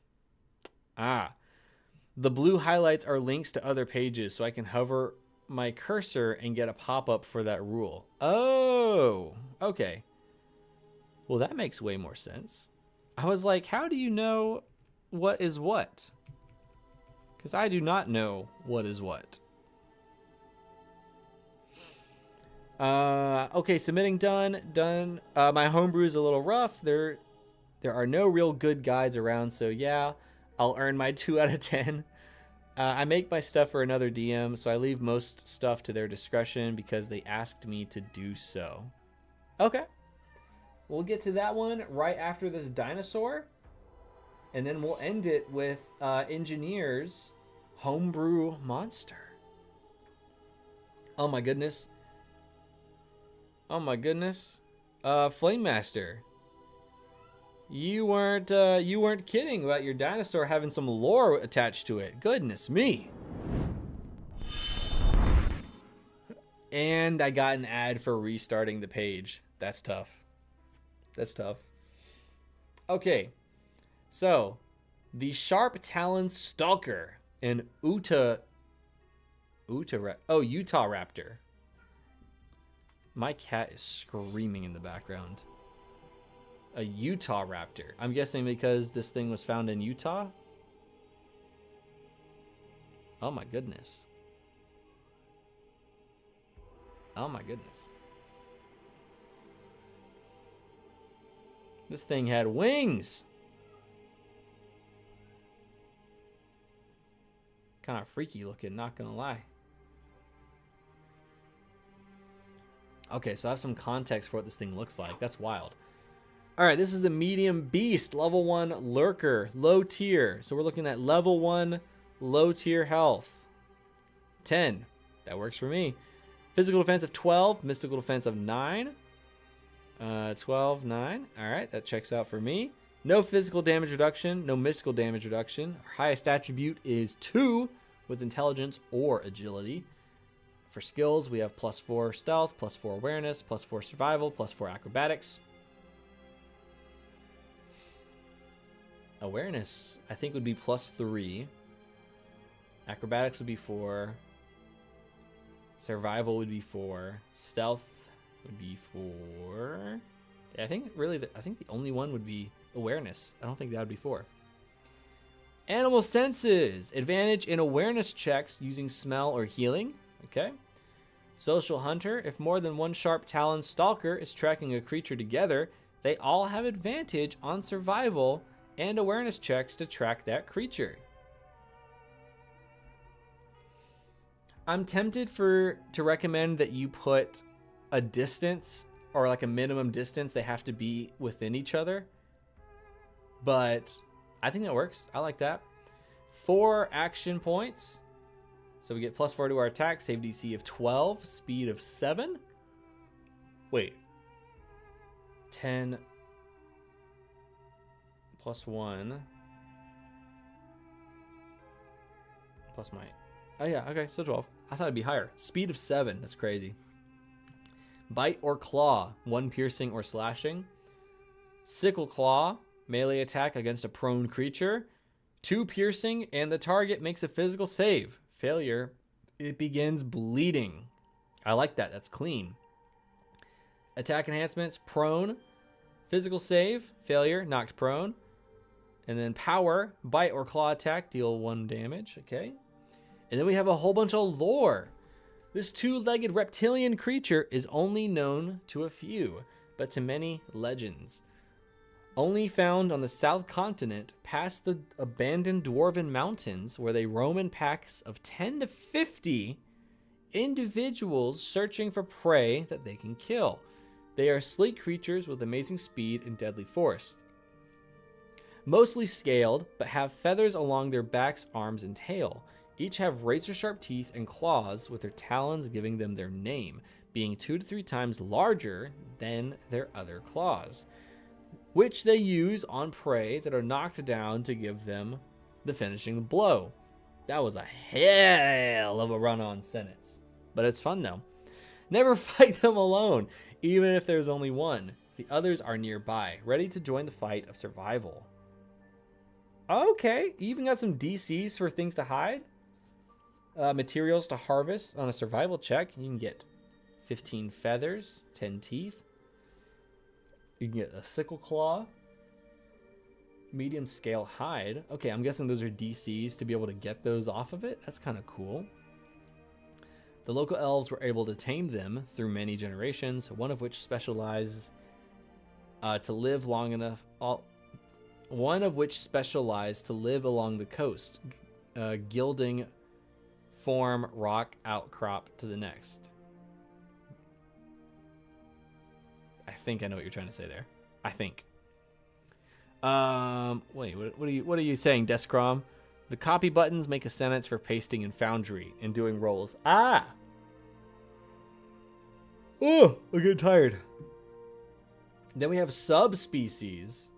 The blue highlights are links to other pages, so I can hover my cursor and get a pop-up for that rule. Oh, okay. Well, that makes way more sense. I was like, how do you know what is what? Because I do not know what is what. Okay, submitting done. My homebrew is a little rough. There are no real good guides around, so yeah, I'll earn my 2 out of 10. I make my stuff for another DM, so I leave most stuff to their discretion because they asked me to do so. Okay. We'll get to that one right after this dinosaur. And then we'll end it with Engineer's homebrew monster. Oh my goodness. Oh my goodness. Flame Master. You weren't kidding about your dinosaur having some lore attached to it. Goodness me. And I got an ad for restarting the page. That's tough. That's tough. Okay. So, the Sharp Talon Stalker and Utah Raptor. My cat is screaming in the background. A Utah Raptor. I'm guessing because this thing was found in Utah? Oh my goodness. Oh my goodness. This thing had wings. Kind of freaky looking, not gonna lie. Okay, so I have some context for what this thing looks like. That's wild. All right, this is the medium beast, level 1 lurker, low tier. So we're looking at level 1 low tier health. 10. That works for me. Physical defense of 12, mystical defense of 9. 12, 9. All right, that checks out for me. No physical damage reduction, no mystical damage reduction. Our highest attribute is 2 with intelligence or agility. For skills, we have +4 stealth, +4 awareness, +4 survival, +4 acrobatics. Awareness, I think, would be +3. Acrobatics would be 4. Survival would be 4. Stealth would be 4. I think the only one would be awareness. I don't think that would be 4. Animal senses. Advantage in awareness checks using smell or healing. Okay. Social hunter. If more than one Sharp Talon Stalker is tracking a creature together, they all have advantage on survival and awareness checks to track that creature. I'm tempted to recommend that you put a distance or like a minimum distance they have to be within each other. But I think that works. I like that. 4 action points. So we get +4 to our attack, save DC of 12, speed of 7. Wait. 10 +1 plus my... Oh yeah, okay, so 12. I thought it'd be higher. Speed of 7, that's crazy. Bite or claw, 1 piercing or slashing. Sickle claw, melee attack against a prone creature. 2 piercing, and the target makes a physical save. Failure, it begins bleeding. I like that, that's clean. Attack enhancements, prone. Physical save, failure, knocked prone. And then power, bite or claw attack, deal 1 damage, okay. And then we have a whole bunch of lore. This 2-legged reptilian creature is only known to a few, but to many legends. Only found on the south continent past the abandoned dwarven mountains where they roam in packs of 10 to 50 individuals searching for prey that they can kill. They are sleek creatures with amazing speed and deadly force. Mostly scaled, but have feathers along their backs, arms, and tail. Each have razor-sharp teeth and claws, with their talons giving them their name, being 2 to 3 times larger than their other claws, which they use on prey that are knocked down to give them the finishing blow. That was a hell of a run-on sentence, but it's fun though. Never fight them alone, even if there's only one. The others are nearby, ready to join the fight of survival. Okay, you even got some DCs for things to hide. Materials to harvest on a survival check. You can get 15 feathers, 10 teeth. You can get a sickle claw. Medium scale hide. Okay, I'm guessing those are DCs to be able to get those off of it. That's kind of cool. The local elves were able to tame them through many generations, one of which specialized to live long enough. One of which specialized to live along the coast, gilding form rock outcrop to the next. I think I know what you're trying to say there. I think. Wait, what are you saying, Descrom? The copy buttons make a sentence for pasting in Foundry and doing rolls. Ah! Oh, I'm getting tired. Then we have subspecies.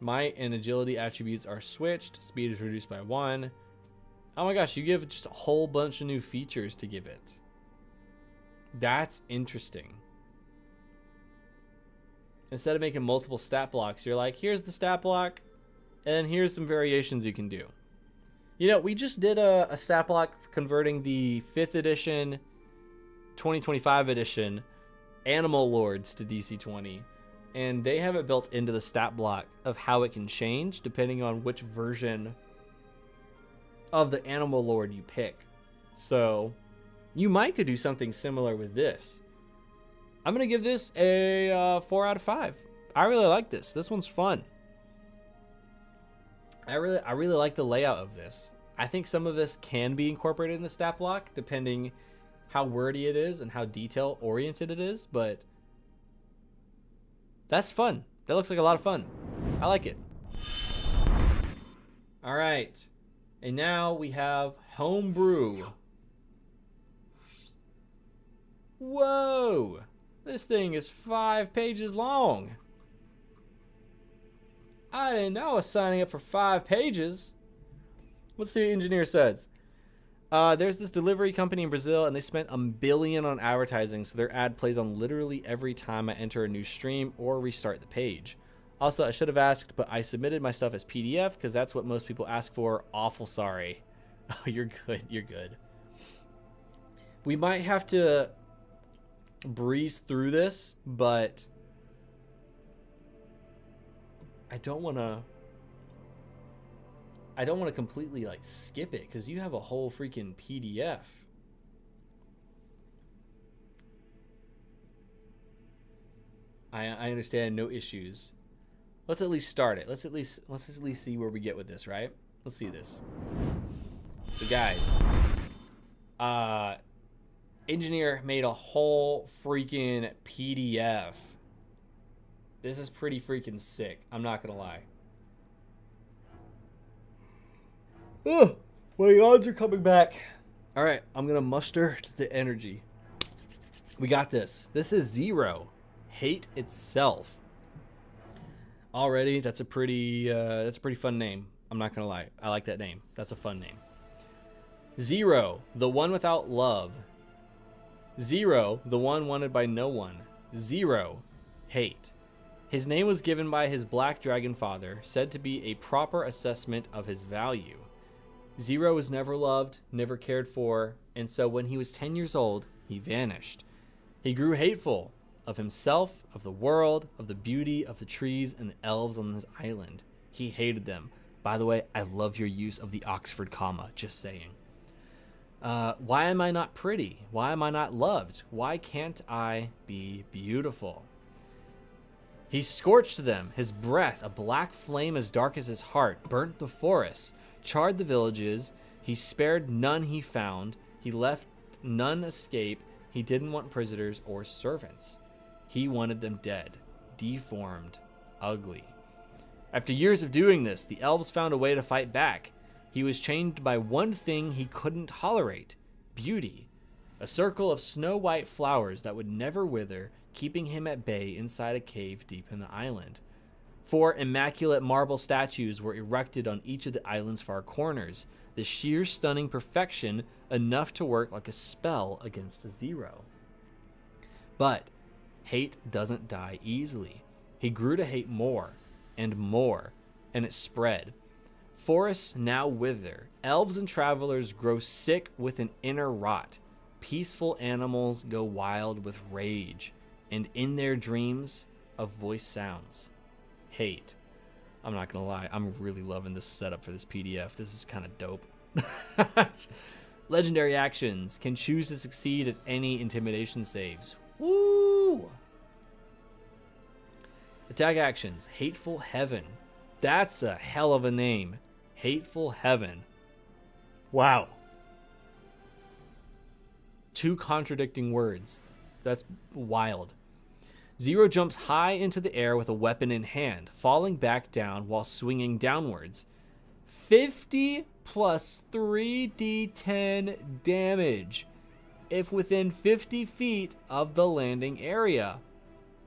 Might and agility attributes are switched. Speed is reduced by 1. Oh my gosh, you give just a whole bunch of new features to give it. That's interesting. Instead of making multiple stat blocks, you're like, here's the stat block, and here's some variations you can do. You know, we just did a stat block converting the 5th edition, 2025 edition Animal Lords to DC20. And they have it built into the stat block of how it can change depending on which version of the Animal Lord you pick. So you might could do something similar with this. I'm going to give this a 4 out of 5. I really like this. This one's fun. I really like the layout of this. I think some of this can be incorporated in the stat block depending how wordy it is and how detail oriented it is, but that's fun. That looks like a lot of fun. I like it. All right. And now we have homebrew. Whoa. This thing is 5 pages long. I didn't know I was signing up for 5 pages. Let's see what engineer says. There's this delivery company in Brazil, and they spent $1 billion on advertising, so their ad plays on literally every time I enter a new stream or restart the page. Also, I should have asked, but I submitted my stuff as PDF because that's what most people ask for. Awful sorry. Oh, you're good. You're good. We might have to breeze through this, but I don't want to completely like skip it because you have a whole freaking PDF. I understand, no issues. Let's at least start it. Let's at least see where we get with this, right? Let's see this. So guys, engineer made a whole freaking PDF. This is pretty freaking sick. I'm not gonna lie. Oh, my yawns are coming back. All right, I'm gonna muster the energy. We got this. This is 0. Hate itself. Already, that's a pretty fun name. I'm not gonna lie. I like that name. That's a fun name. 0, the one without love. 0, the one wanted by no one. 0, hate. His name was given by his black dragon father, said to be a proper assessment of his value. 0 was never loved, never cared for, and so when he was 10 years old, he vanished. He grew hateful of himself, of the world, of the beauty of the trees and the elves on his island. He hated them. By the way, I love your use of the Oxford comma, just saying. Why am I not pretty? Why am I not loved? Why can't I be beautiful? He scorched them. His breath, a black flame as dark as his heart, burnt the forests, charred the villages. He spared none he found. He left none escape. He didn't want prisoners or servants. He wanted them dead, deformed, ugly. After years of doing this, the elves found a way to fight back. He was chained by one thing he couldn't tolerate: beauty. A circle of snow-white flowers that would never wither, keeping him at bay inside a cave deep in the island. 4 immaculate marble statues were erected on each of the island's far corners, the sheer stunning perfection enough to work like a spell against 0. But hate doesn't die easily. He grew to hate more, and it spread. Forests now wither. Elves and travelers grow sick with an inner rot. Peaceful animals go wild with rage, and in their dreams, a voice sounds. Hate. I'm not gonna lie, I'm really loving this setup for this PDF. This is kind of dope. Legendary actions can choose to succeed at any intimidation saves. Woo! Attack actions. Hateful Heaven. That's a hell of a name. Hateful Heaven. Wow. 2 contradicting words. That's wild. Zero jumps high into the air with a weapon in hand, falling back down while swinging downwards. 50 plus 3d10 damage if within 50 feet of the landing area.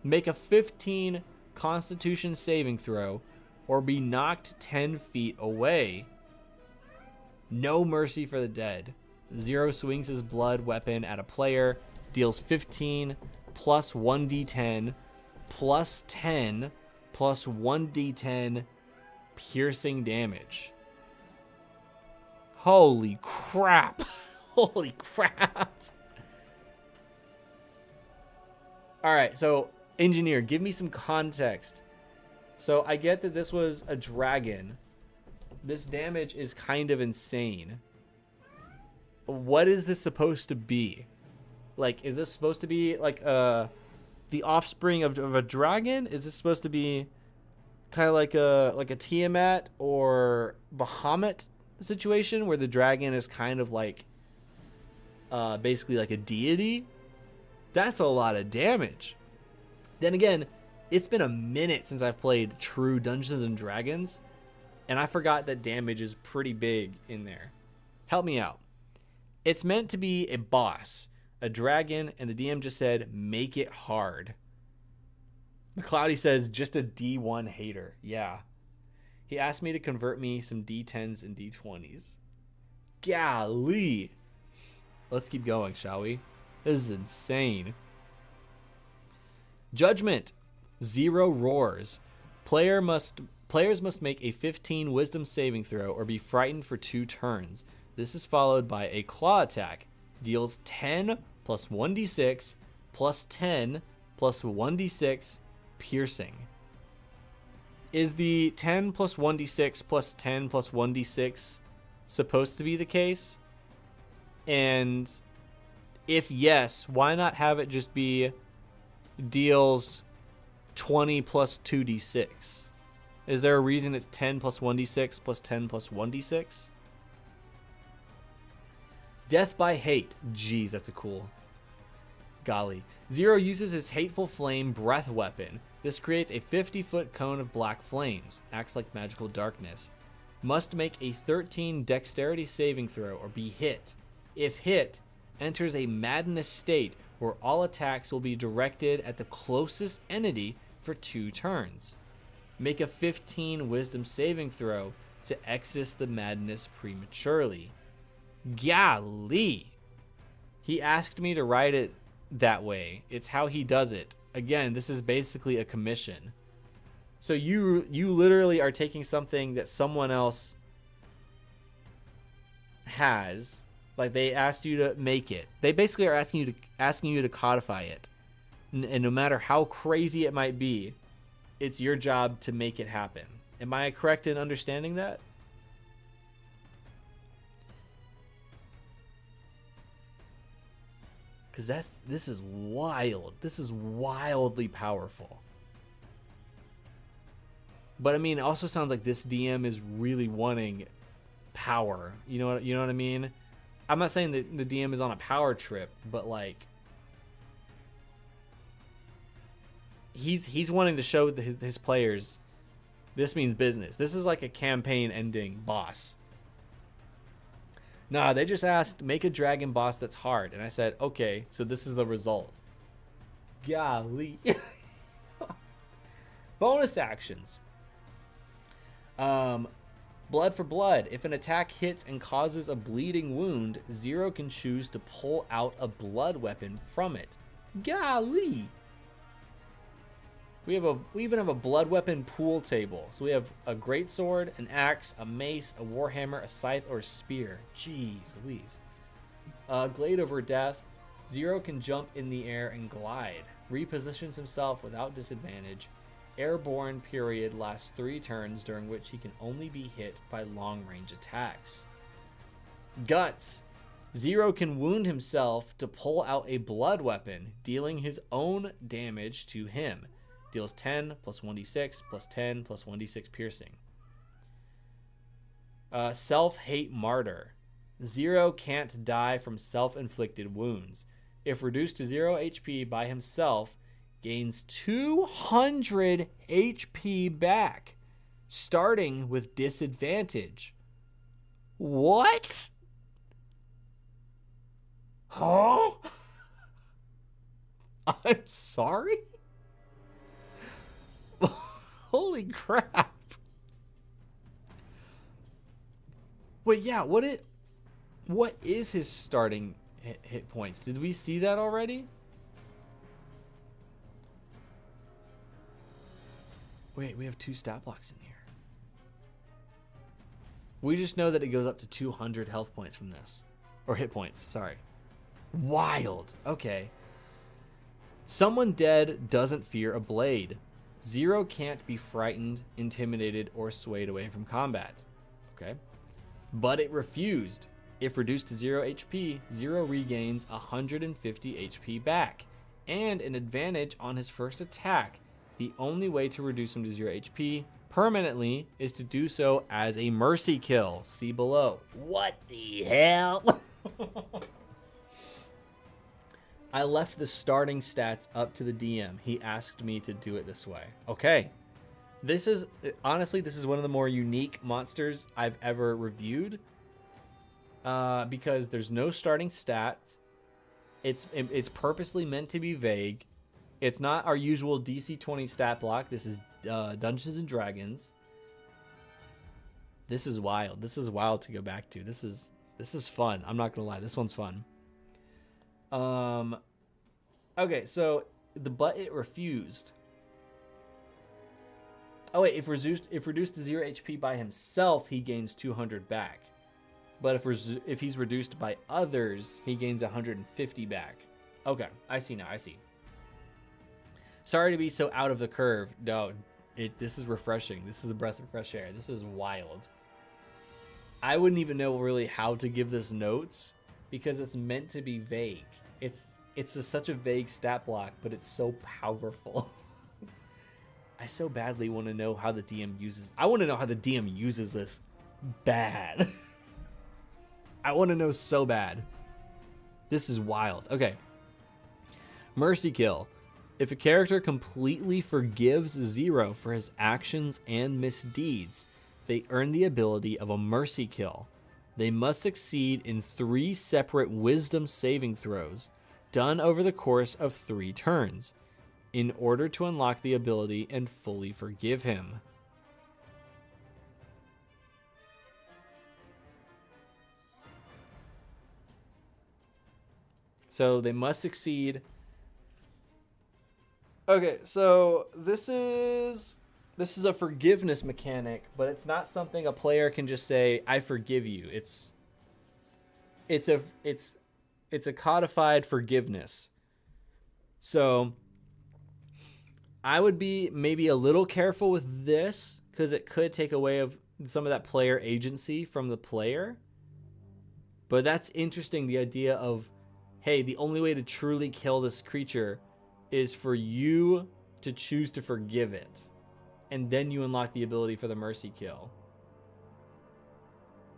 Make a 15 Constitution saving throw or be knocked 10 feet away. No mercy for the dead. Zero swings his blood weapon at a player, deals 15 plus 1d10 plus 10 plus 1d10 piercing damage. Holy crap. Holy crap. All right, so engineer, give me some context. So I get that this was a dragon. This damage is kind of insane. What is this supposed to be? Like, is this supposed to be like the offspring of a dragon? Is this supposed to be kind of like a Tiamat or Bahamut situation where the dragon is kind of like basically like a deity? That's a lot of damage. Then again, it's been a minute since I've played true Dungeons and Dragons, and I forgot that damage is pretty big in there. Help me out. It's meant to be a boss, a dragon, and the DM just said, make it hard. McCloudy says, just a D1 hater. Yeah. He asked me to convert me some D10s and D20s. Golly. Let's keep going, shall we? This is insane. Judgment. Zero roars. Players must make a 15 wisdom saving throw or be frightened for 2 turns. This is followed by a claw attack. Deals 10 plus 1d6 plus 10 plus 1d6 piercing. Is the 10 plus 1d6 plus 10 plus 1d6 supposed to be the case? And if yes, why not have it just be deals 20 plus 2d6? Is there a reason it's 10 plus 1d6 plus 10 plus 1d6? Death by hate. Jeez, that's a cool. Golly. Zero uses his hateful flame breath weapon. This creates a 50-foot cone of black flames. Acts like magical darkness. Must make a 13 dexterity saving throw or be hit. If hit, enters a madness state where all attacks will be directed at the closest entity for 2 turns. Make a 15 wisdom saving throw to exit the madness prematurely. Golly. He asked me to write it that way. It's how he does it. Again, this is basically a commission. So you literally are taking something that someone else has, like they asked you to make it. They basically are asking you to codify it. And no matter how crazy it might be, it's your job to make it happen. Am I correct in understanding that? Because this is wild. This is wildly powerful. But I mean, it also sounds like this DM is really wanting power. You know what I mean? I'm not saying that the DM is on a power trip, but like he's wanting to show his players this means business. This is like a campaign ending boss. Nah, they just asked, make a dragon boss that's hard. And I said, okay, so this is the result. Golly. Bonus actions. Blood for blood. If an attack hits and causes a bleeding wound, Zero can choose to pull out a blood weapon from it. Golly. We even have a blood weapon pool table. So we have a greatsword, an axe, a mace, a warhammer, a scythe, or a spear. Jeez Louise. Glade over death. Zero can jump in the air and glide. Repositions himself without disadvantage. Airborne period lasts 3 turns, during which he can only be hit by long-range attacks. Guts. Zero can wound himself to pull out a blood weapon, dealing his own damage to him. Deals 10 plus 1d6 plus 10 plus 1d6 piercing. Self-hate martyr. Zero can't die from self-inflicted wounds. If reduced to 0 HP by himself, gains 200 HP back, starting with disadvantage. What? Huh? I'm sorry? Holy crap. Wait, yeah, what is his starting hit points? Did we see that already? Wait, we have 2 stat blocks in here. We just know that it goes up to 200 health points from this. Or hit points, sorry. Wild. Okay. Someone dead doesn't fear a blade. Zero can't be frightened, intimidated, or swayed away from combat. Okay. But it refused. If reduced to 0 HP, Zero regains 150 HP back, and an advantage on his first attack. The only way to reduce him to 0 HP permanently is to do so as a mercy kill. See below. What the hell? I left the starting stats up to the DM. He asked me to do it this way. Okay. This is, honestly, this is one of the more unique monsters I've ever reviewed. Because there's no starting stat. It's purposely meant to be vague. It's not our usual DC20 stat block. This is Dungeons and Dragons. This is wild. This is wild to go back to. This is fun. I'm not gonna lie. This one's fun. Okay, so but it refused. Oh wait, if reduced to 0 HP by himself, he gains 200 back. But if he's reduced by others, he gains 150 back. Okay, I see now. I see. Sorry to be so out of the curve. No, this is refreshing. This is a breath of fresh air. This is wild. I wouldn't even know really how to give this notes because it's meant to be vague. It's such a vague stat block, but it's so powerful. I so badly want to know how the DM uses. I want to know how the DM uses this bad. I want to know so bad. This is wild. Okay. Mercy kill. If a character completely forgives Zero for his actions and misdeeds, they earn the ability of a mercy kill. They must succeed in 3 separate wisdom saving throws, done over the course of 3 turns, in order to unlock the ability and fully forgive him. So they must succeed. Okay, so this is a forgiveness mechanic, but it's not something a player can just say, "I forgive you." It's a codified forgiveness. So I would be maybe a little careful with this because it could take away of some of that player agency from the player. But that's interesting, the idea of, hey, the only way to truly kill this creature is for you to choose to forgive it. And then you unlock the ability for the mercy kill.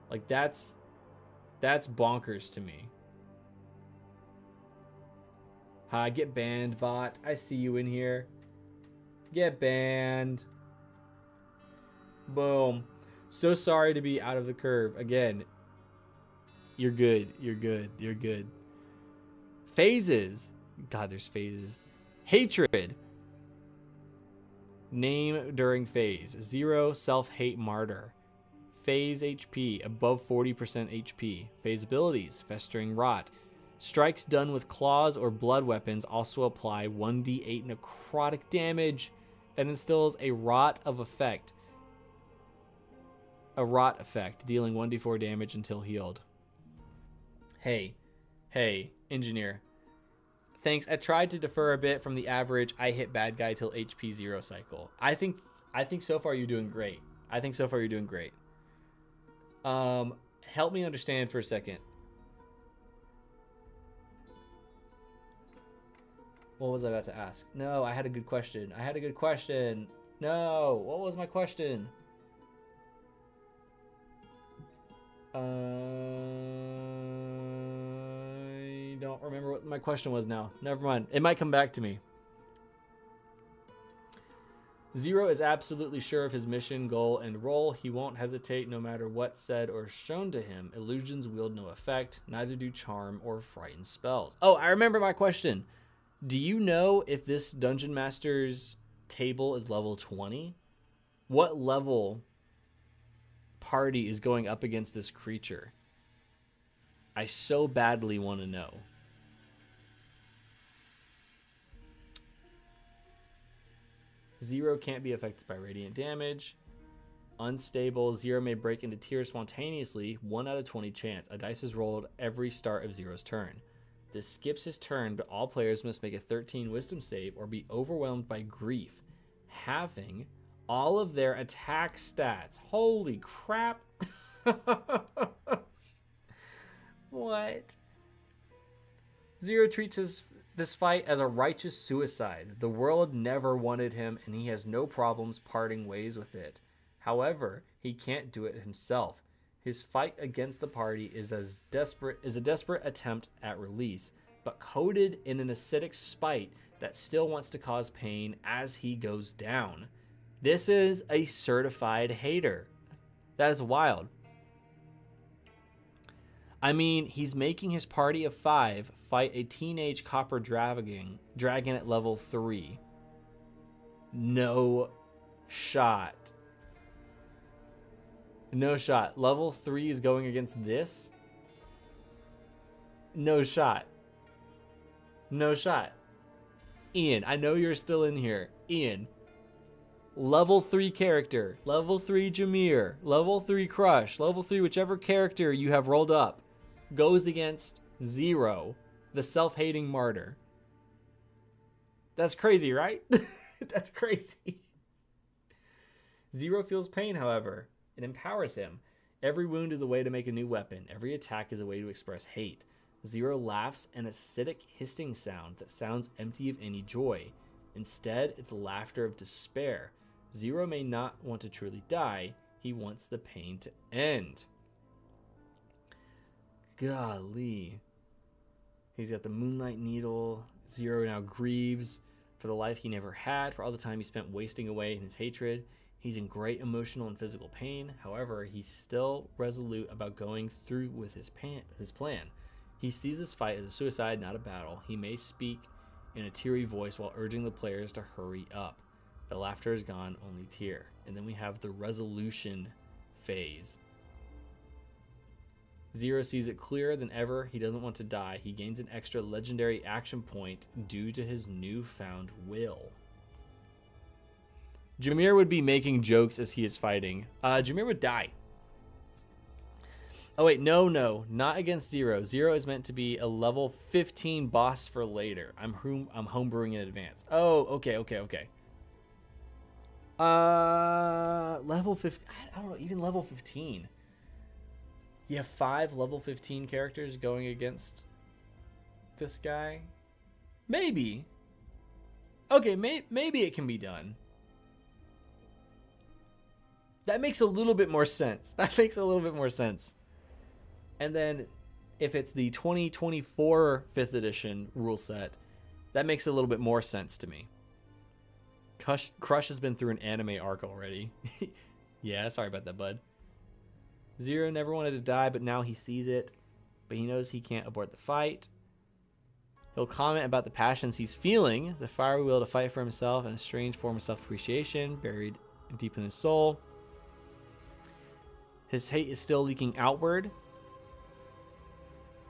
Like, that's bonkers to me. Hi, get banned, bot. I see you in here. Get banned. Boom. So sorry to be out of the curve. Again, you're good. You're good. You're good. Phases. God, there's phases. Hatred. Name during phase. 0, self-hate martyr. Phase HP, above 40% HP. Phase abilities, festering rot. Strikes done with claws or blood weapons also apply 1d8 necrotic damage and instills a rot effect, dealing 1d4 damage until healed. Hey, engineer. Thanks. I tried to defer a bit from the average I hit bad guy till HP 0 cycle. I think so far you're doing great. Help me understand for a second. What was I about to ask? No, I had a good question. No, what was my question? I don't remember what my question was now. Never mind. It might come back to me. Zero is absolutely sure of his mission, goal, and role. He won't hesitate no matter what's said or shown to him. Illusions wield no effect. Neither do charm or frighten spells. Oh, I remember my question. Do you know if this Dungeon Master's table is level 20? What level party is going up against this creature? I so badly want to know. Zero can't be affected by radiant damage. Unstable. Zero may break into tears spontaneously. 1 out of 20 chance. A dice is rolled every start of Zero's turn. This skips his turn, but all players must make a 13 wisdom save or be overwhelmed by grief, having all of their attack stats. Holy crap. What? Zero treats this fight as a righteous suicide. The world never wanted him, and he has no problems parting ways with it. However, he can't do it himself. His fight against the party is a desperate attempt at release, but coded in an acidic spite that still wants to cause pain as he goes down. This is a certified hater. That is wild. I mean, he's making his party of 5 fight a teenage copper dragon at level 3. No shot. No shot. Level 3 is going against this? No shot. No shot. Ian, I know you're still in here. Ian. Level 3 character. Level 3 Jameer. Level 3 Crush. Level 3 whichever character you have rolled up goes against Zero, the self-hating martyr. That's crazy, right? That's crazy. Zero feels pain, however. It empowers him. Every wound is a way to make a new weapon. Every attack is a way to express hate. Zero laughs an acidic hissing sound that sounds empty of any joy. Instead, it's laughter of despair. Zero may not want to truly die. He wants the pain to end. Golly. He's got the Moonlight Needle. Zero now grieves for the life he never had, for all the time he spent wasting away in his hatred. He's in great emotional and physical pain. However, he's still resolute about going through with his plan. He sees this fight as a suicide, not a battle. He may speak in a teary voice while urging the players to hurry up. The laughter is gone, only tear. And then we have the resolution phase. Zero sees it clearer than ever. He doesn't want to die. He gains an extra legendary action point due to his newfound will. Jameer would be making jokes as he is fighting. Jameer would die. Oh wait, no, not against Zero. Zero is meant to be a level 15 boss for later. I'm homebrewing in advance. Oh, okay. Level 15. I don't know, even level 15. You have 5 level 15 characters going against this guy? Maybe. Okay, maybe it can be done. That makes a little bit more sense. And then if it's the 2024 5th edition rule set, that makes a little bit more sense to me. Crush has been through an anime arc already. Yeah, sorry about that, bud. Zero never wanted to die, but now he sees it. But he knows he can't abort the fight. He'll comment about the passions he's feeling, the fiery will to fight for himself, and a strange form of self-appreciation buried deep in his soul. His hate is still leaking outward.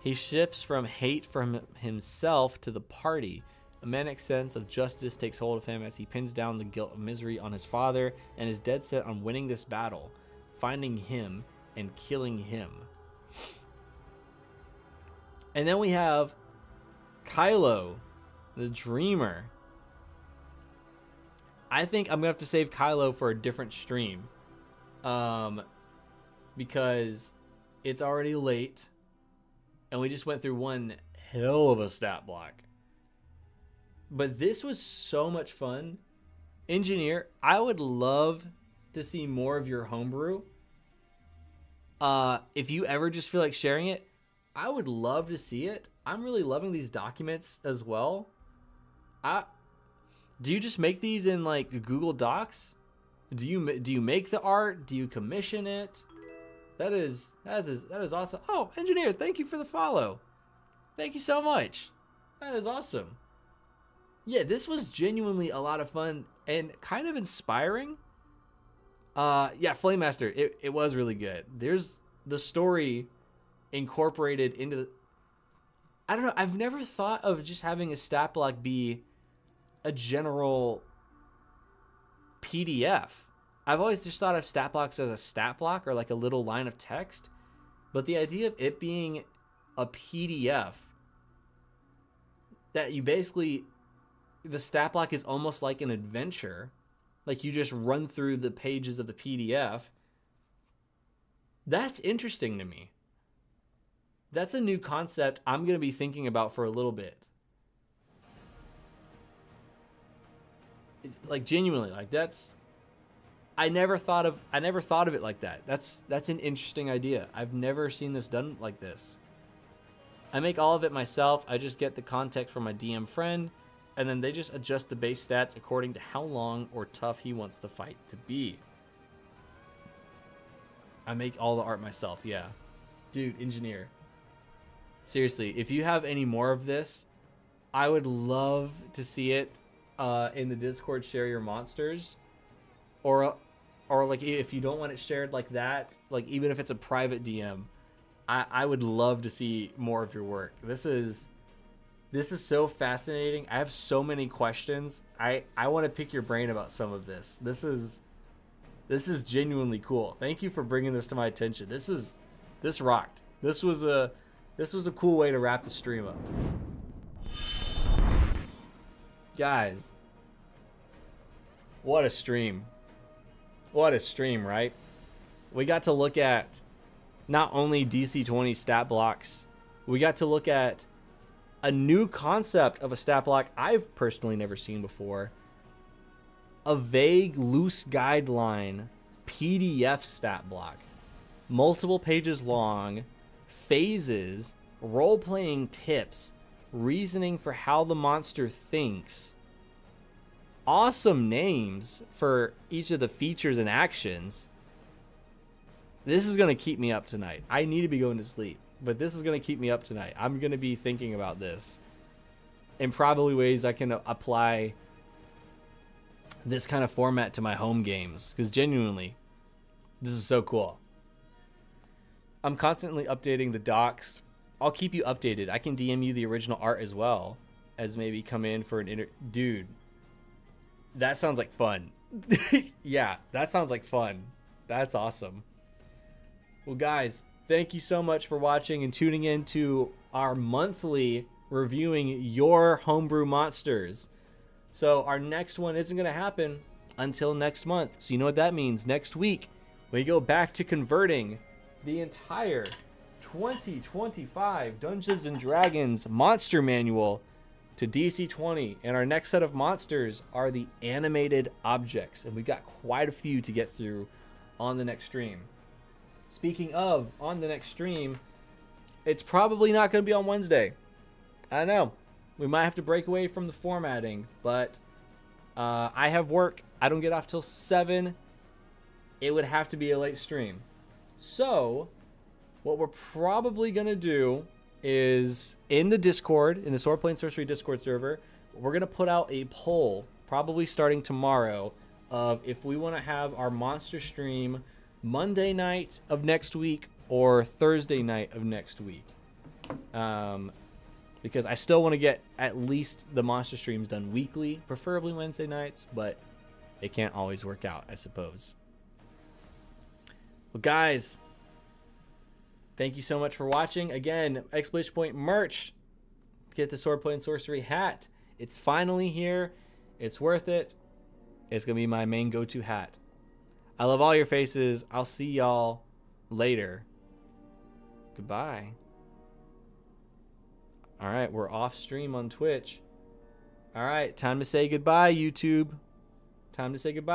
He shifts from hate from himself to the party. A manic sense of justice takes hold of him as he pins down the guilt of misery on his father and is dead set on winning this battle, finding him and killing him. And then we have Kylo, the Dreamer. I think I'm going to have to save Kylo for a different stream. Because it's already late. And we just went through one hell of a stat block. But this was so much fun. Engineer, I would love to see more of your homebrew. If you ever just feel like sharing it, I would love to see it. I'm really loving these documents as well. Do you just make these in like Google Docs? Do you make the art? Do you commission it? That is awesome. Oh, engineer, thank you for the follow. Thank you so much. That is awesome. Yeah, this was genuinely a lot of fun and kind of inspiring. Yeah, Flame Master, it was really good. There's the story incorporated into the, I don't know, I've never thought of just having a stat block be a general PDF. I've always just thought of stat blocks as a stat block or like a little line of text, but the idea of it being a PDF that you basically, the stat block is almost like an adventure. Like you just run through the pages of the PDF. That's interesting to me. That's a new concept I'm going to be thinking about for a little bit. Like genuinely, like that's, I never thought of it like that. That's an interesting idea. I've never seen this done like this. I make all of it myself. I just get the context from my DM friend, and then they just adjust the base stats according to how long or tough he wants the fight to be. I make all the art myself, yeah. Dude, engineer. Seriously, if you have any more of this, I would love to see it in the Discord. Share your monsters. Or like if you don't want it shared like that, like even if it's a private DM, I would love to see more of your work. This is so fascinating. I have so many questions. I want to pick your brain about some of this. This is genuinely cool. Thank you for bringing this to my attention. This rocked. This was a cool way to wrap the stream up. Guys, what a stream. What a stream, right? We got to look at not only DC20 stat blocks, we got to look at a new concept of a stat block I've personally never seen before. A vague, loose guideline PDF stat block. Multiple pages long, phases, role-playing tips, reasoning for how the monster thinks. Awesome names for each of the features and actions. This is going to keep me up tonight. I need to be going to sleep, but this is going to keep me up tonight. I'm going to be thinking about this in probably ways I can apply this kind of format to my home games, because genuinely, this is so cool. I'm constantly updating the docs. I'll keep you updated. I can DM you the original art as well as maybe come in for an dude. That sounds like fun. Yeah, that sounds like fun. That's awesome. Well, guys, thank you so much for watching and tuning in to our monthly reviewing your homebrew monsters. So our next one isn't going to happen until next month. So you know what that means. Next week, we go back to converting the entire 2025 Dungeons & Dragons Monster Manual to DC20, and our next set of monsters are the animated objects, and we've got quite a few to get through on the next stream. Speaking of on the next stream, it's probably not going to be on Wednesday. I know we might have to break away from the formatting, but I have work. I don't get off till 7. It would have to be a late stream. So what we're probably going to do is in the Discord, in the Swordplay and Sorcery Discord server, we're going to put out a poll, probably starting tomorrow, of if we want to have our monster stream Monday night of next week or Thursday night of next week. Because I still want to get at least the monster streams done weekly, preferably Wednesday nights, but it can't always work out, I suppose. Well, guys, thank you so much for watching. Again, exclamation point merch. Get the Swordplay and Sorcery hat. It's finally here. It's worth it. It's going to be my main go-to hat. I love all your faces. I'll see y'all later. Goodbye. All right, we're off stream on Twitch. All right, time to say goodbye, YouTube. Time to say goodbye.